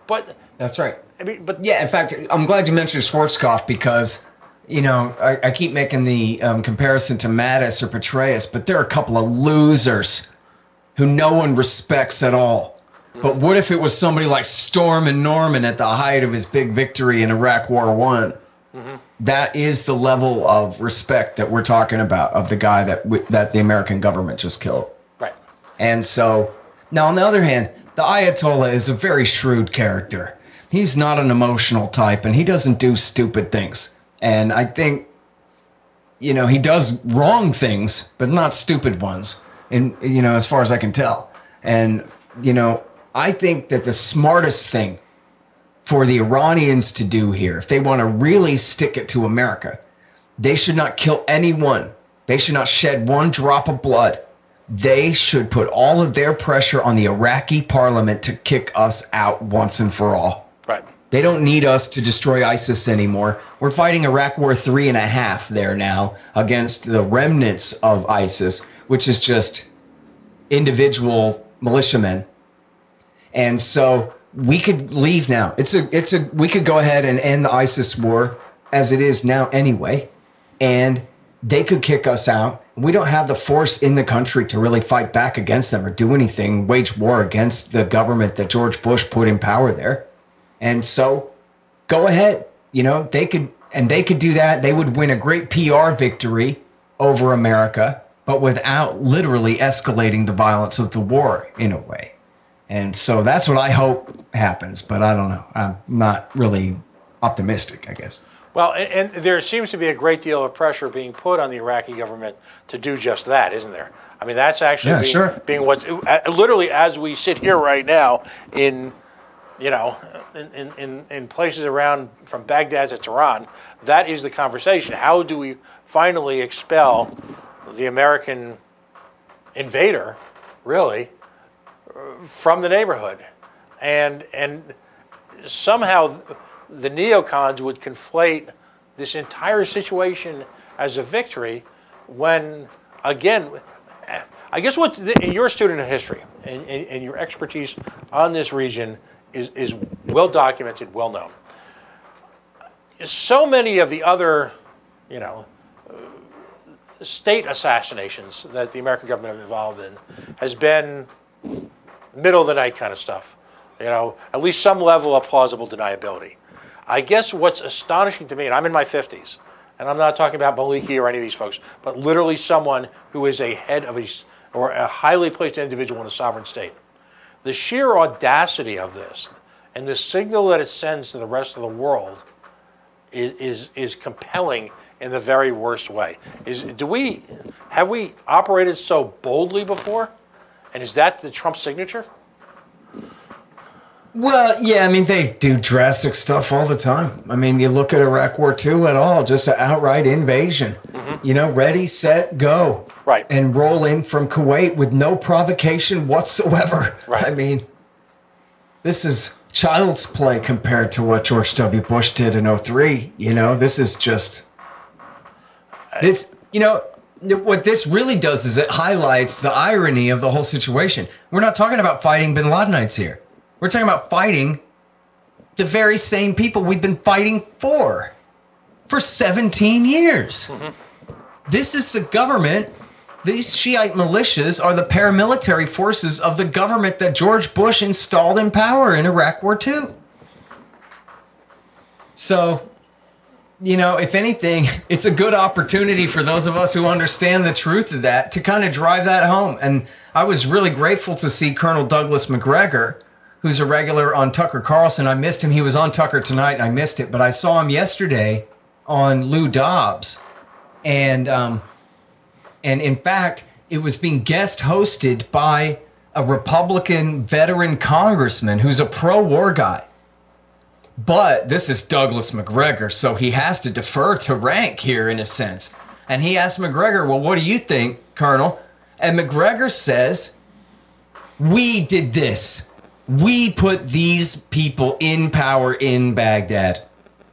But that's right. I mean, but yeah, in fact, I'm glad you mentioned Schwarzkopf because, I keep making the comparison to Mattis or Petraeus, but there are a couple of losers who no one respects at all. But what if it was somebody like Storm and Norman at the height of his big victory in Iraq War I? Mm-hmm. That is the level of respect that we're talking about, of the guy that the American government just killed. Right. And so, now on the other hand, the Ayatollah is a very shrewd character. He's not an emotional type, and he doesn't do stupid things. And I think, he does wrong things, but not stupid ones, as far as I can tell. And, I think that the smartest thing for the Iranians to do here, if they want to really stick it to America, they should not kill anyone. They should not shed one drop of blood. They should put all of their pressure on the Iraqi parliament to kick us out once and for all. Right. They don't need us to destroy ISIS anymore. We're fighting Iraq War 3.5 there now against the remnants of ISIS, which is just individual militiamen. And so we could leave now. We could go ahead and end the ISIS war as it is now anyway, and they could kick us out. We don't have the force in the country to really fight back against them or do anything, wage war against the government that George Bush put in power there. And so go ahead. They could do that. They would win a great PR victory over America, but without literally escalating the violence of the war in a way. And so that's what I hope happens, but I don't know. I'm not really optimistic, I guess. Well, and there seems to be a great deal of pressure being put on the Iraqi government to do just that, isn't there? I mean, that's actually being what's literally, as we sit here right now in you know, in places around from Baghdad to Tehran, that is the conversation. How do we finally expel the American invader, really, from the neighborhood? And somehow the neocons would conflate this entire situation as a victory when, again, I guess you're a student of history and your expertise on this region is well documented, well known. So many of the other, you know, state assassinations that the American government have involved in has been middle of the night kind of stuff. You know, at least some level of plausible deniability. I guess what's astonishing to me, and I'm in my 50s, and I'm not talking about Maliki or any of these folks, but literally someone who is a head of or a highly placed individual in a sovereign state. The sheer audacity of this and the signal that it sends to the rest of the world is compelling in the very worst way. Have we operated so boldly before? And is that the Trump signature? Well, yeah, I mean, they do drastic stuff all the time. I mean, you look at Iraq War II at all, just an outright invasion. You know, ready, set, go. Right. And roll in from Kuwait with no provocation whatsoever. Right. I mean, this is child's play compared to what George W. Bush did in 2003. You know, this is just... This, you know, what this really does is it highlights the irony of the whole situation. We're not talking about fighting bin Ladenites here. We're talking about fighting the very same people we've been fighting for 17 years. This is the government. These Shiite militias are the paramilitary forces of the government that George Bush installed in power in Iraq War II. So, you know, if anything, it's a good opportunity for those of us who understand the truth of that to kind of drive that home. And I was really grateful to see Colonel Douglas McGregor, who's a regular on Tucker Carlson. I missed him. He was on Tucker tonight, and I missed it. But I saw him yesterday on Lou Dobbs. And in fact, it was being guest hosted by a Republican veteran congressman who's a pro-war guy. But this is Douglas McGregor, so he has to defer to rank here in a sense. And he asked McGregor, well, what do you think, Colonel? And McGregor says, we did this. We put these people in power in Baghdad.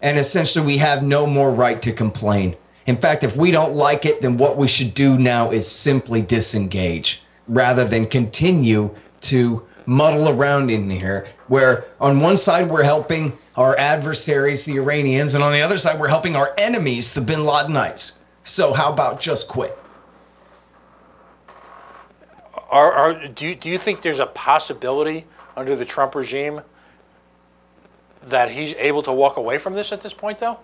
And essentially, we have no more right to complain. In fact, if we don't like it, then what we should do now is simply disengage rather than continue to muddle around in here, where on one side we're helping our adversaries, the Iranians, and on the other side we're helping our enemies, the bin Ladenites. So how about just quit? Do you think there's a possibility under the Trump regime that he's able to walk away from this at this point, though?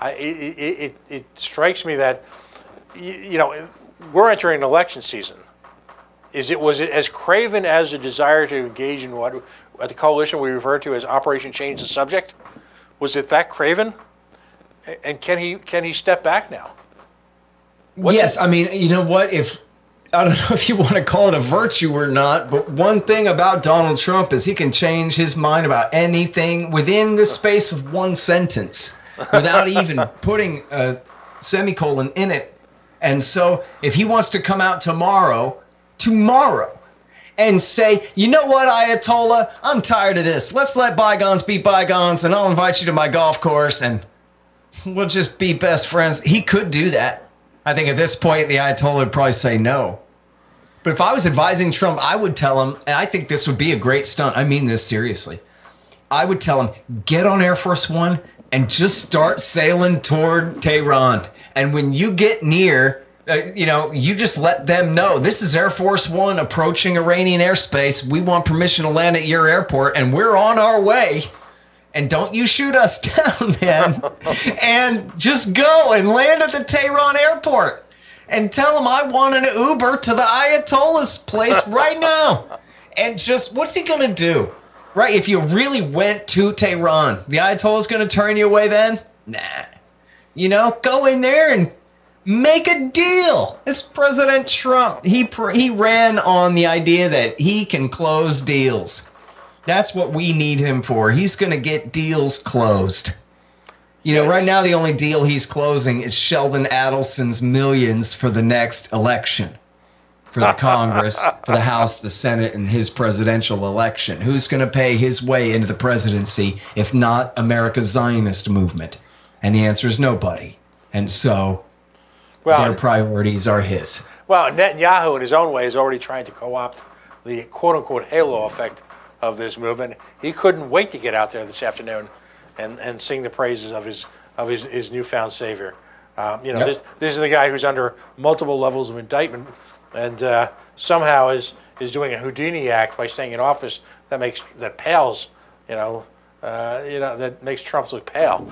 It strikes me that, you know, we're entering an election season. Was it as craven as a desire to engage in what at the coalition we refer to as Operation Change the Subject? Was it that craven? And can he step back now? Yes, I mean, you know what? I don't know if you want to call it a virtue or not, but one thing about Donald Trump is he can change his mind about anything within the space of one sentence without even putting a semicolon in it. And so if he wants to come out tomorrow, and say, you know what, Ayatollah, I'm tired of this. Let's let bygones be bygones, and I'll invite you to my golf course, and we'll just be best friends. He could do that. I think at this point, the Ayatollah would probably say no. But if I was advising Trump, I would tell him, and I think this would be a great stunt. I mean this seriously. I would tell him, get on Air Force One and just start sailing toward Tehran. And when you get near, you just let them know, this is Air Force One approaching Iranian airspace. We want permission to land at your airport, and we're on our way. And don't you shoot us down, man. And just go and land at the Tehran airport. And tell them I want an Uber to the Ayatollah's place right now. And just, what's he going to do? Right, if you really went to Tehran, the Ayatollah's going to turn you away then? Nah. Go in there and make a deal. It's President Trump. He ran on the idea that he can close deals. That's what we need him for. He's going to get deals closed. You know, right now the only deal he's closing is Sheldon Adelson's millions for the next election, for the Congress, for the House, the Senate, and his presidential election. Who's going to pay his way into the presidency if not America's Zionist movement? And the answer is nobody. And so their priorities are his. Well, Netanyahu, in his own way, is already trying to co-opt the quote-unquote halo effect of this movement. He couldn't wait to get out there this afternoon and sing the praises of his newfound savior. This is the guy who's under multiple levels of indictment, and somehow is doing a Houdini act by staying in office that makes Trump look pale.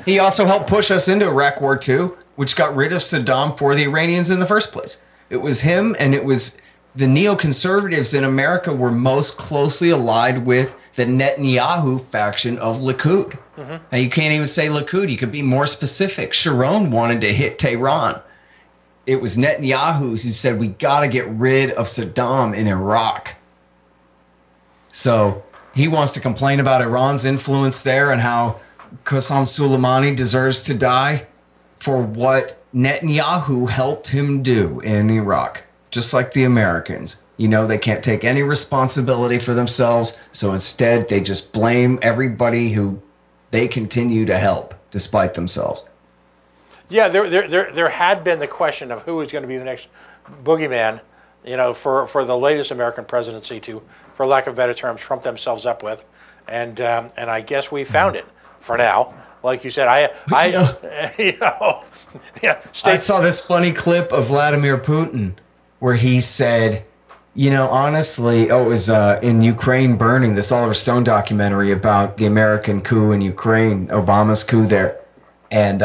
He also helped push us into Iraq War II, which got rid of Saddam for the Iranians in the first place. It was him, and it was the neoconservatives in America were most closely allied with the Netanyahu faction of Likud. Now, you can't even say Likud. You could be more specific. Sharon wanted to hit Tehran. It was Netanyahu who said, we got to get rid of Saddam in Iraq. So he wants to complain about Iran's influence there and how Qasem Soleimani deserves to die for what Netanyahu helped him do in Iraq, just like the Americans. You know, they can't take any responsibility for themselves, so instead they just blame everybody who they continue to help despite themselves. Yeah, there had been the question of who was going to be the next boogeyman, for the latest American presidency to, for lack of better terms, trump themselves up with, and I guess we found it for now. Like you said, I saw this funny clip of Vladimir Putin where he said, honestly, it was in Ukraine burning, this Oliver Stone documentary about the American coup in Ukraine, Obama's coup there. And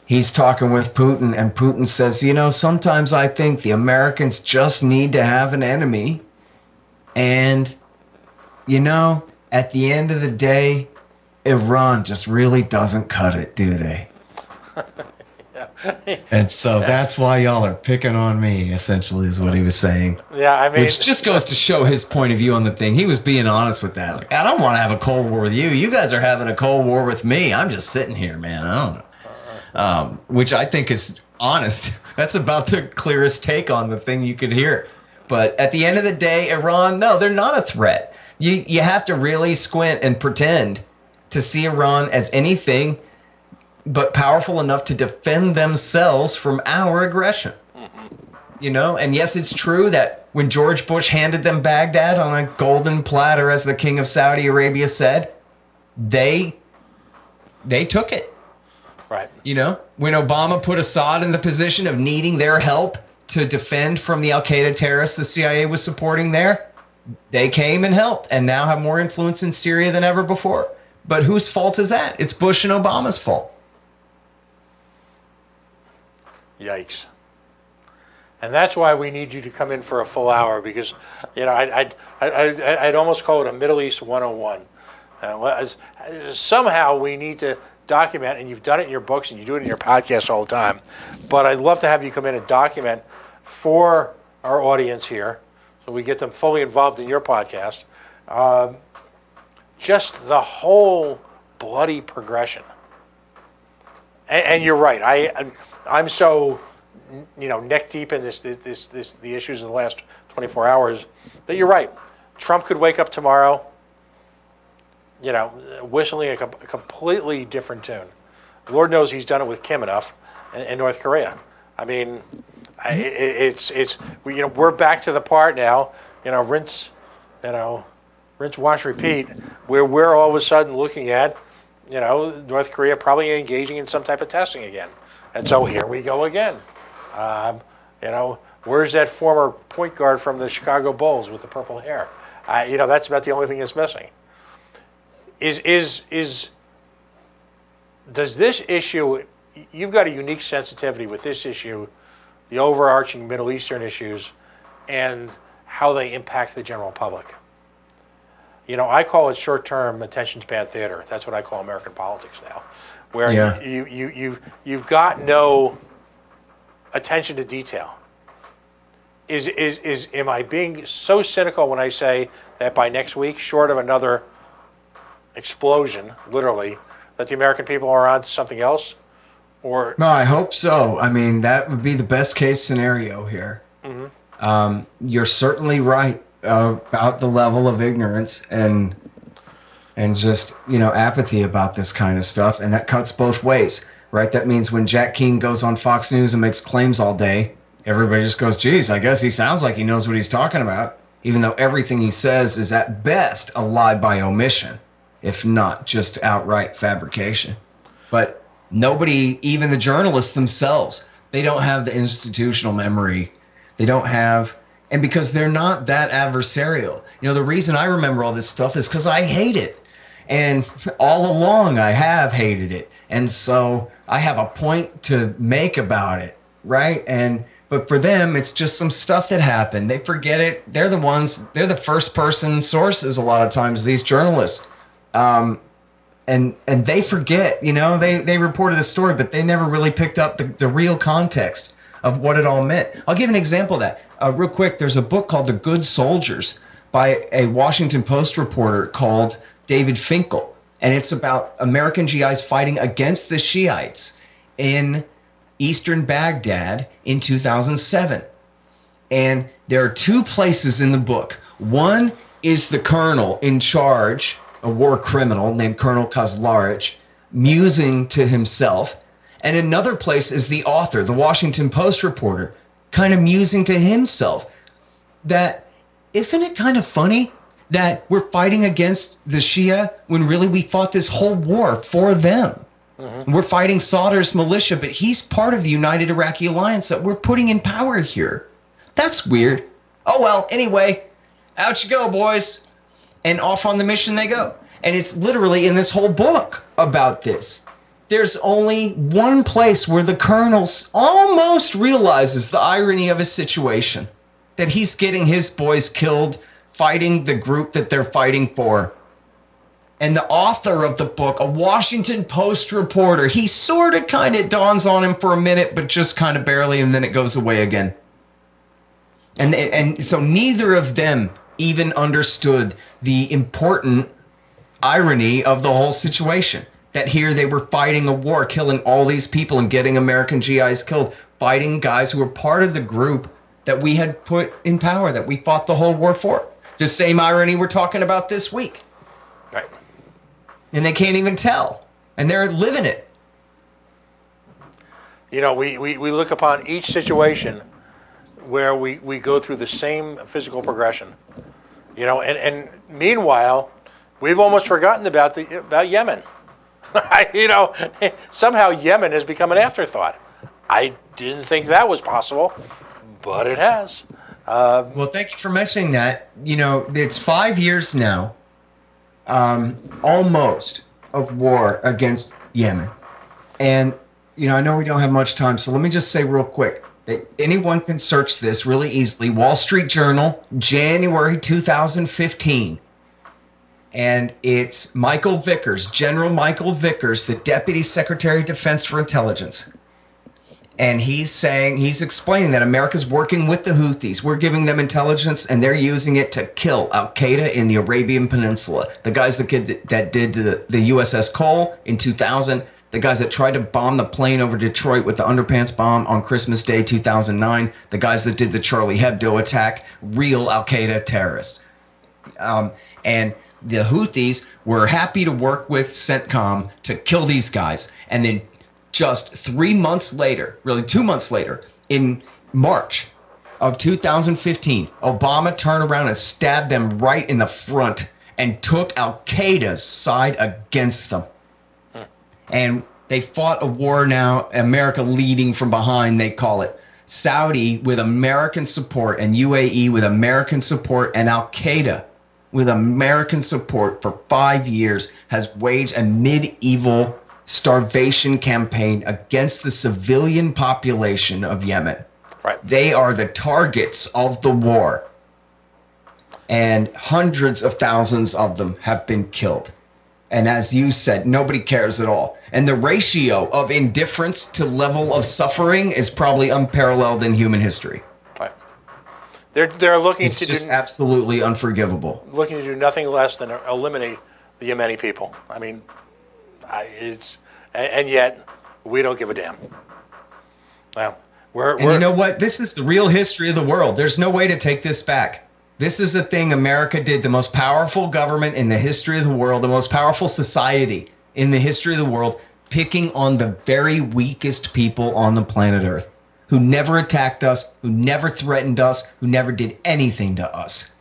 he's talking with Putin, and Putin says, sometimes I think the Americans just need to have an enemy. And, at the end of the day, Iran just really doesn't cut it, do they? And so that's why y'all are picking on me, essentially, is what he was saying. Yeah, I mean, which just goes to show his point of view on the thing. He was being honest with that. Like, I don't want to have a Cold War with you. You guys are having a Cold War with me. I'm just sitting here, man. I don't know. Which I think is honest. That's about the clearest take on the thing you could hear. But at the end of the day, Iran, no, they're not a threat. You have to really squint and pretend to see Iran as anything but powerful enough to defend themselves from our aggression. And yes, it's true that when George Bush handed them Baghdad on a golden platter, as the king of Saudi Arabia said, they took it. Right. When Obama put Assad in the position of needing their help to defend from the Al-Qaeda terrorists the CIA was supporting there, they came and helped and now have more influence in Syria than ever before. But whose fault is that? It's Bush and Obama's fault. Yikes. And that's why we need you to come in for a full hour, because, I'd almost call it a Middle East 101. Somehow we need to document, and you've done it in your books and you do it in your podcast all the time, but I'd love to have you come in and document for our audience here so we get them fully involved in your podcast. Just the whole bloody progression. And you're right. I'm so neck deep in the issues of the last 24 hours that you're right. Trump could wake up tomorrow, whistling a completely different tune. Lord knows he's done it with Kim enough in North Korea. I mean, we're back to the part now. Rinse, wash, repeat. Where we're all of a sudden looking at, North Korea probably engaging in some type of testing again. And so here we go again. Where's that former point guard from the Chicago Bulls with the purple hair? That's about the only thing that's missing. Does this issue, you've got a unique sensitivity with this issue, the overarching Middle Eastern issues, and how they impact the general public. I call it short-term attention span theater. That's what I call American politics now, where you've got no attention to detail. Am I being so cynical when I say that by next week, short of another explosion, literally, that the American people are on to something else? Or No, I hope so. I mean, that would be the best case scenario here. You're certainly right about the level of ignorance and just, apathy about this kind of stuff. And that cuts both ways, right? That means when Jack Keane goes on Fox News and makes claims all day, everybody just goes, geez, I guess he sounds like he knows what he's talking about, even though everything he says is at best a lie by omission, if not just outright fabrication. But nobody, even the journalists themselves, they don't have the institutional memory. They don't have, and because they're not that adversarial. The reason I remember all this stuff is because I hate it. And all along I have hated it. And so I have a point to make about it, right? But for them, it's just some stuff that happened. They forget it. They're the first person sources a lot of times, these journalists. And they forget, they reported the story, but they never really picked up the real context of what it all meant. I'll give an example of that. Real quick, there's a book called The Good Soldiers by a Washington Post reporter called David Finkel. And it's about American GIs fighting against the Shiites in eastern Baghdad in 2007. And there are two places in the book. One is the colonel in charge, a war criminal named Colonel Kozlarich, musing to himself. And another place is the author, the Washington Post reporter, kind of musing to himself. That, isn't it kind of funny that we're fighting against the Shia when really we fought this whole war for them? We're fighting Sadr's militia, but he's part of the United Iraqi Alliance that we're putting in power here. That's weird. Oh, well, anyway, out you go, boys. And off on the mission they go. And it's literally in this whole book about this. There's only one place where the colonel almost realizes the irony of his situation, that he's getting his boys killed fighting the group that they're fighting for. And the author of the book, a Washington Post reporter, he sort of kind of dawns on him for a minute, but just kind of barely, and then it goes away again. And so neither of them even understood the important irony of the whole situation. That here they were fighting a war, killing all these people and getting American GIs killed, fighting guys who were part of the group that we had put in power, that we fought the whole war for. The same irony we're talking about this week. right. And they can't even tell. And they're living it. We look upon each situation where we go through the same physical progression. And meanwhile, we've almost forgotten about Yemen. Somehow Yemen has become an afterthought. I didn't think that was possible, but it has. Well, thank you for mentioning that. It's 5 years now, almost, of war against Yemen. And, I know we don't have much time, so let me just say real quick that anyone can search this really easily. Wall Street Journal, January 2015. And it's Michael Vickers, General Michael Vickers, the Deputy Secretary of Defense for Intelligence. And he's explaining that America's working with the Houthis. We're giving them intelligence, and they're using it to kill Al-Qaeda in the Arabian Peninsula. The guys that did the USS Cole in 2000, the guys that tried to bomb the plane over Detroit with the underpants bomb on Christmas Day 2009, the guys that did the Charlie Hebdo attack, real Al-Qaeda terrorists. And the Houthis were happy to work with CENTCOM to kill these guys. And then just 3 months later, really 2 months later, in March of 2015, Obama turned around and stabbed them right in the front and took Al-Qaeda's side against them. And they fought a war now, America leading from behind, they call it. Saudi with American support and UAE with American support and Al-Qaeda with American support for 5 years has waged a medieval starvation campaign against the civilian population of Yemen. Right. They are the targets of the war. And hundreds of thousands of them have been killed. And as you said, nobody cares at all. And the ratio of indifference to level of suffering is probably unparalleled in human history. Right. They're looking It's to just do absolutely unforgivable. looking to do nothing less than eliminate the Yemeni people. I mean, and yet we don't give a damn. Well, And you know what? This is the real history of the world. There's no way to take this back. This is a thing America did. The most powerful government in the history of the world, the most powerful society in the history of the world, picking on the very weakest people on the planet Earth, who never attacked us, who never threatened us, who never did anything to us.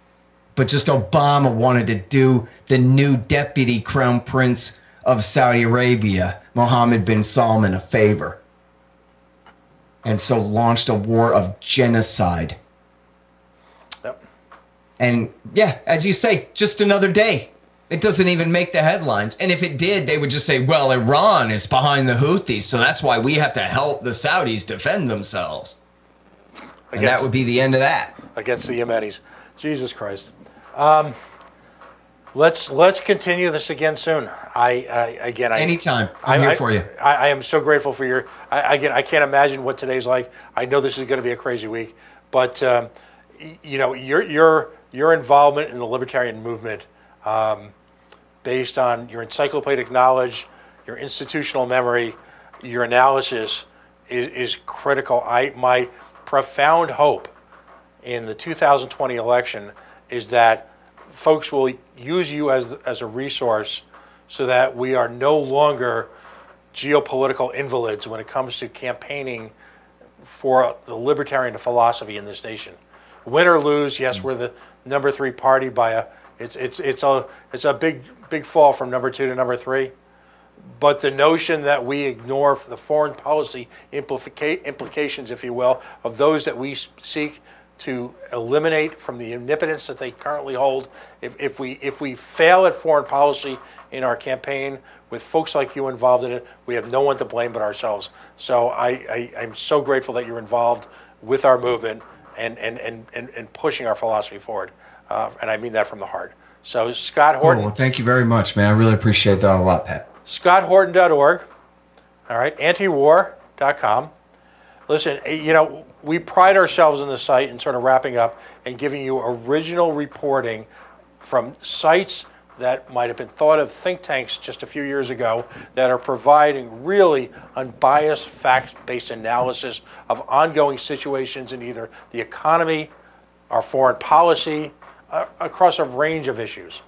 But just Obama wanted to do the new deputy crown prince of Saudi Arabia, Mohammed bin Salman, a favor. And so launched a war of genocide. Yep. And yeah, as you say, just another day. It doesn't even make the headlines. And if it did, they would just say, well, Iran is behind the Houthis, so that's why we have to help the Saudis defend themselves. And that would be the end of that. Against the Yemenis. Jesus Christ. Let's continue this again soon. Anytime. I'm here for you. I am so grateful for your. I can't imagine what today's like. I know this is going to be a crazy week, but your involvement in the libertarian movement, based on your encyclopedic knowledge, your institutional memory, your analysis, is critical. My profound hope in the 2020 election is that folks will use you as a resource so that we are no longer geopolitical invalids when it comes to campaigning for the libertarian philosophy in this nation. Win or lose, yes, we're the number 3 party by it's a big fall from number 2 to number 3. But the notion that we ignore the foreign policy implications, if you will, of those that we seek to eliminate from the omnipotence that they currently hold, if we fail at foreign policy in our campaign with folks like you involved in it, we have no one to blame but ourselves. So I'm so grateful that you're involved with our movement and pushing our philosophy forward. And I mean that from the heart. So Scott Horton. Well, thank you very much, man. I really appreciate that a lot, Pat. ScottHorton.org. All right, antiwar.com. Listen, we pride ourselves in the site and sort of wrapping up and giving you original reporting from sites that might have been thought of think tanks just a few years ago that are providing really unbiased, fact-based analysis of ongoing situations in either the economy, our foreign policy, across a range of issues.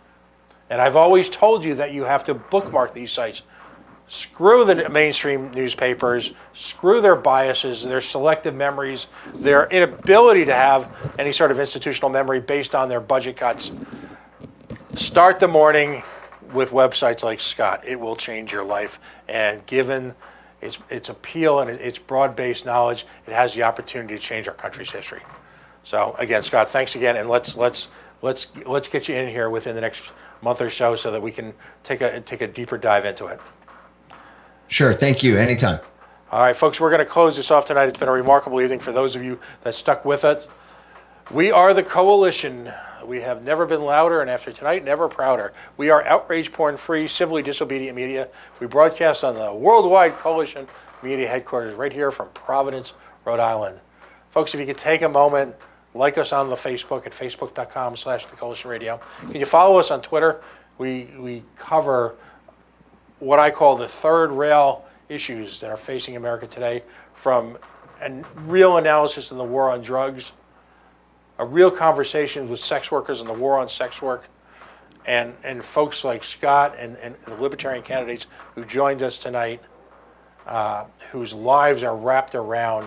And I've always told you that you have to bookmark these sites. Screw the mainstream newspapers, screw their biases, their selective memories, their inability to have any sort of institutional memory based on their budget cuts. Start the morning with websites like Scott. It will change your life. And given its appeal and its broad-based knowledge, it has the opportunity to change our country's history. So again, Scott, thanks again, and let's get you in here within the next month or so that we can take a deeper dive into it. Sure, thank you. Anytime. All right, folks, we're going to close this off tonight. It's been a remarkable evening for those of you that stuck with us. We are the coalition. We have never been louder, and after tonight, never prouder. We are outrage porn-free, civilly disobedient media. We broadcast on the Worldwide Coalition Media Headquarters right here from Providence, Rhode Island. Folks, if you could take a moment, like us on the Facebook at facebook.com/thecoalitionradio. Can you follow us on Twitter? We cover what I call the third rail issues that are facing America today, from a real analysis in the war on drugs, a real conversation with sex workers and the war on sex work, and folks like Scott and the Libertarian Candidates who joined us tonight, whose lives are wrapped around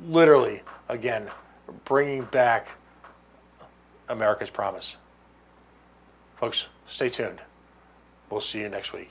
literally, again, bringing back America's promise. Folks, stay tuned. We'll see you next week.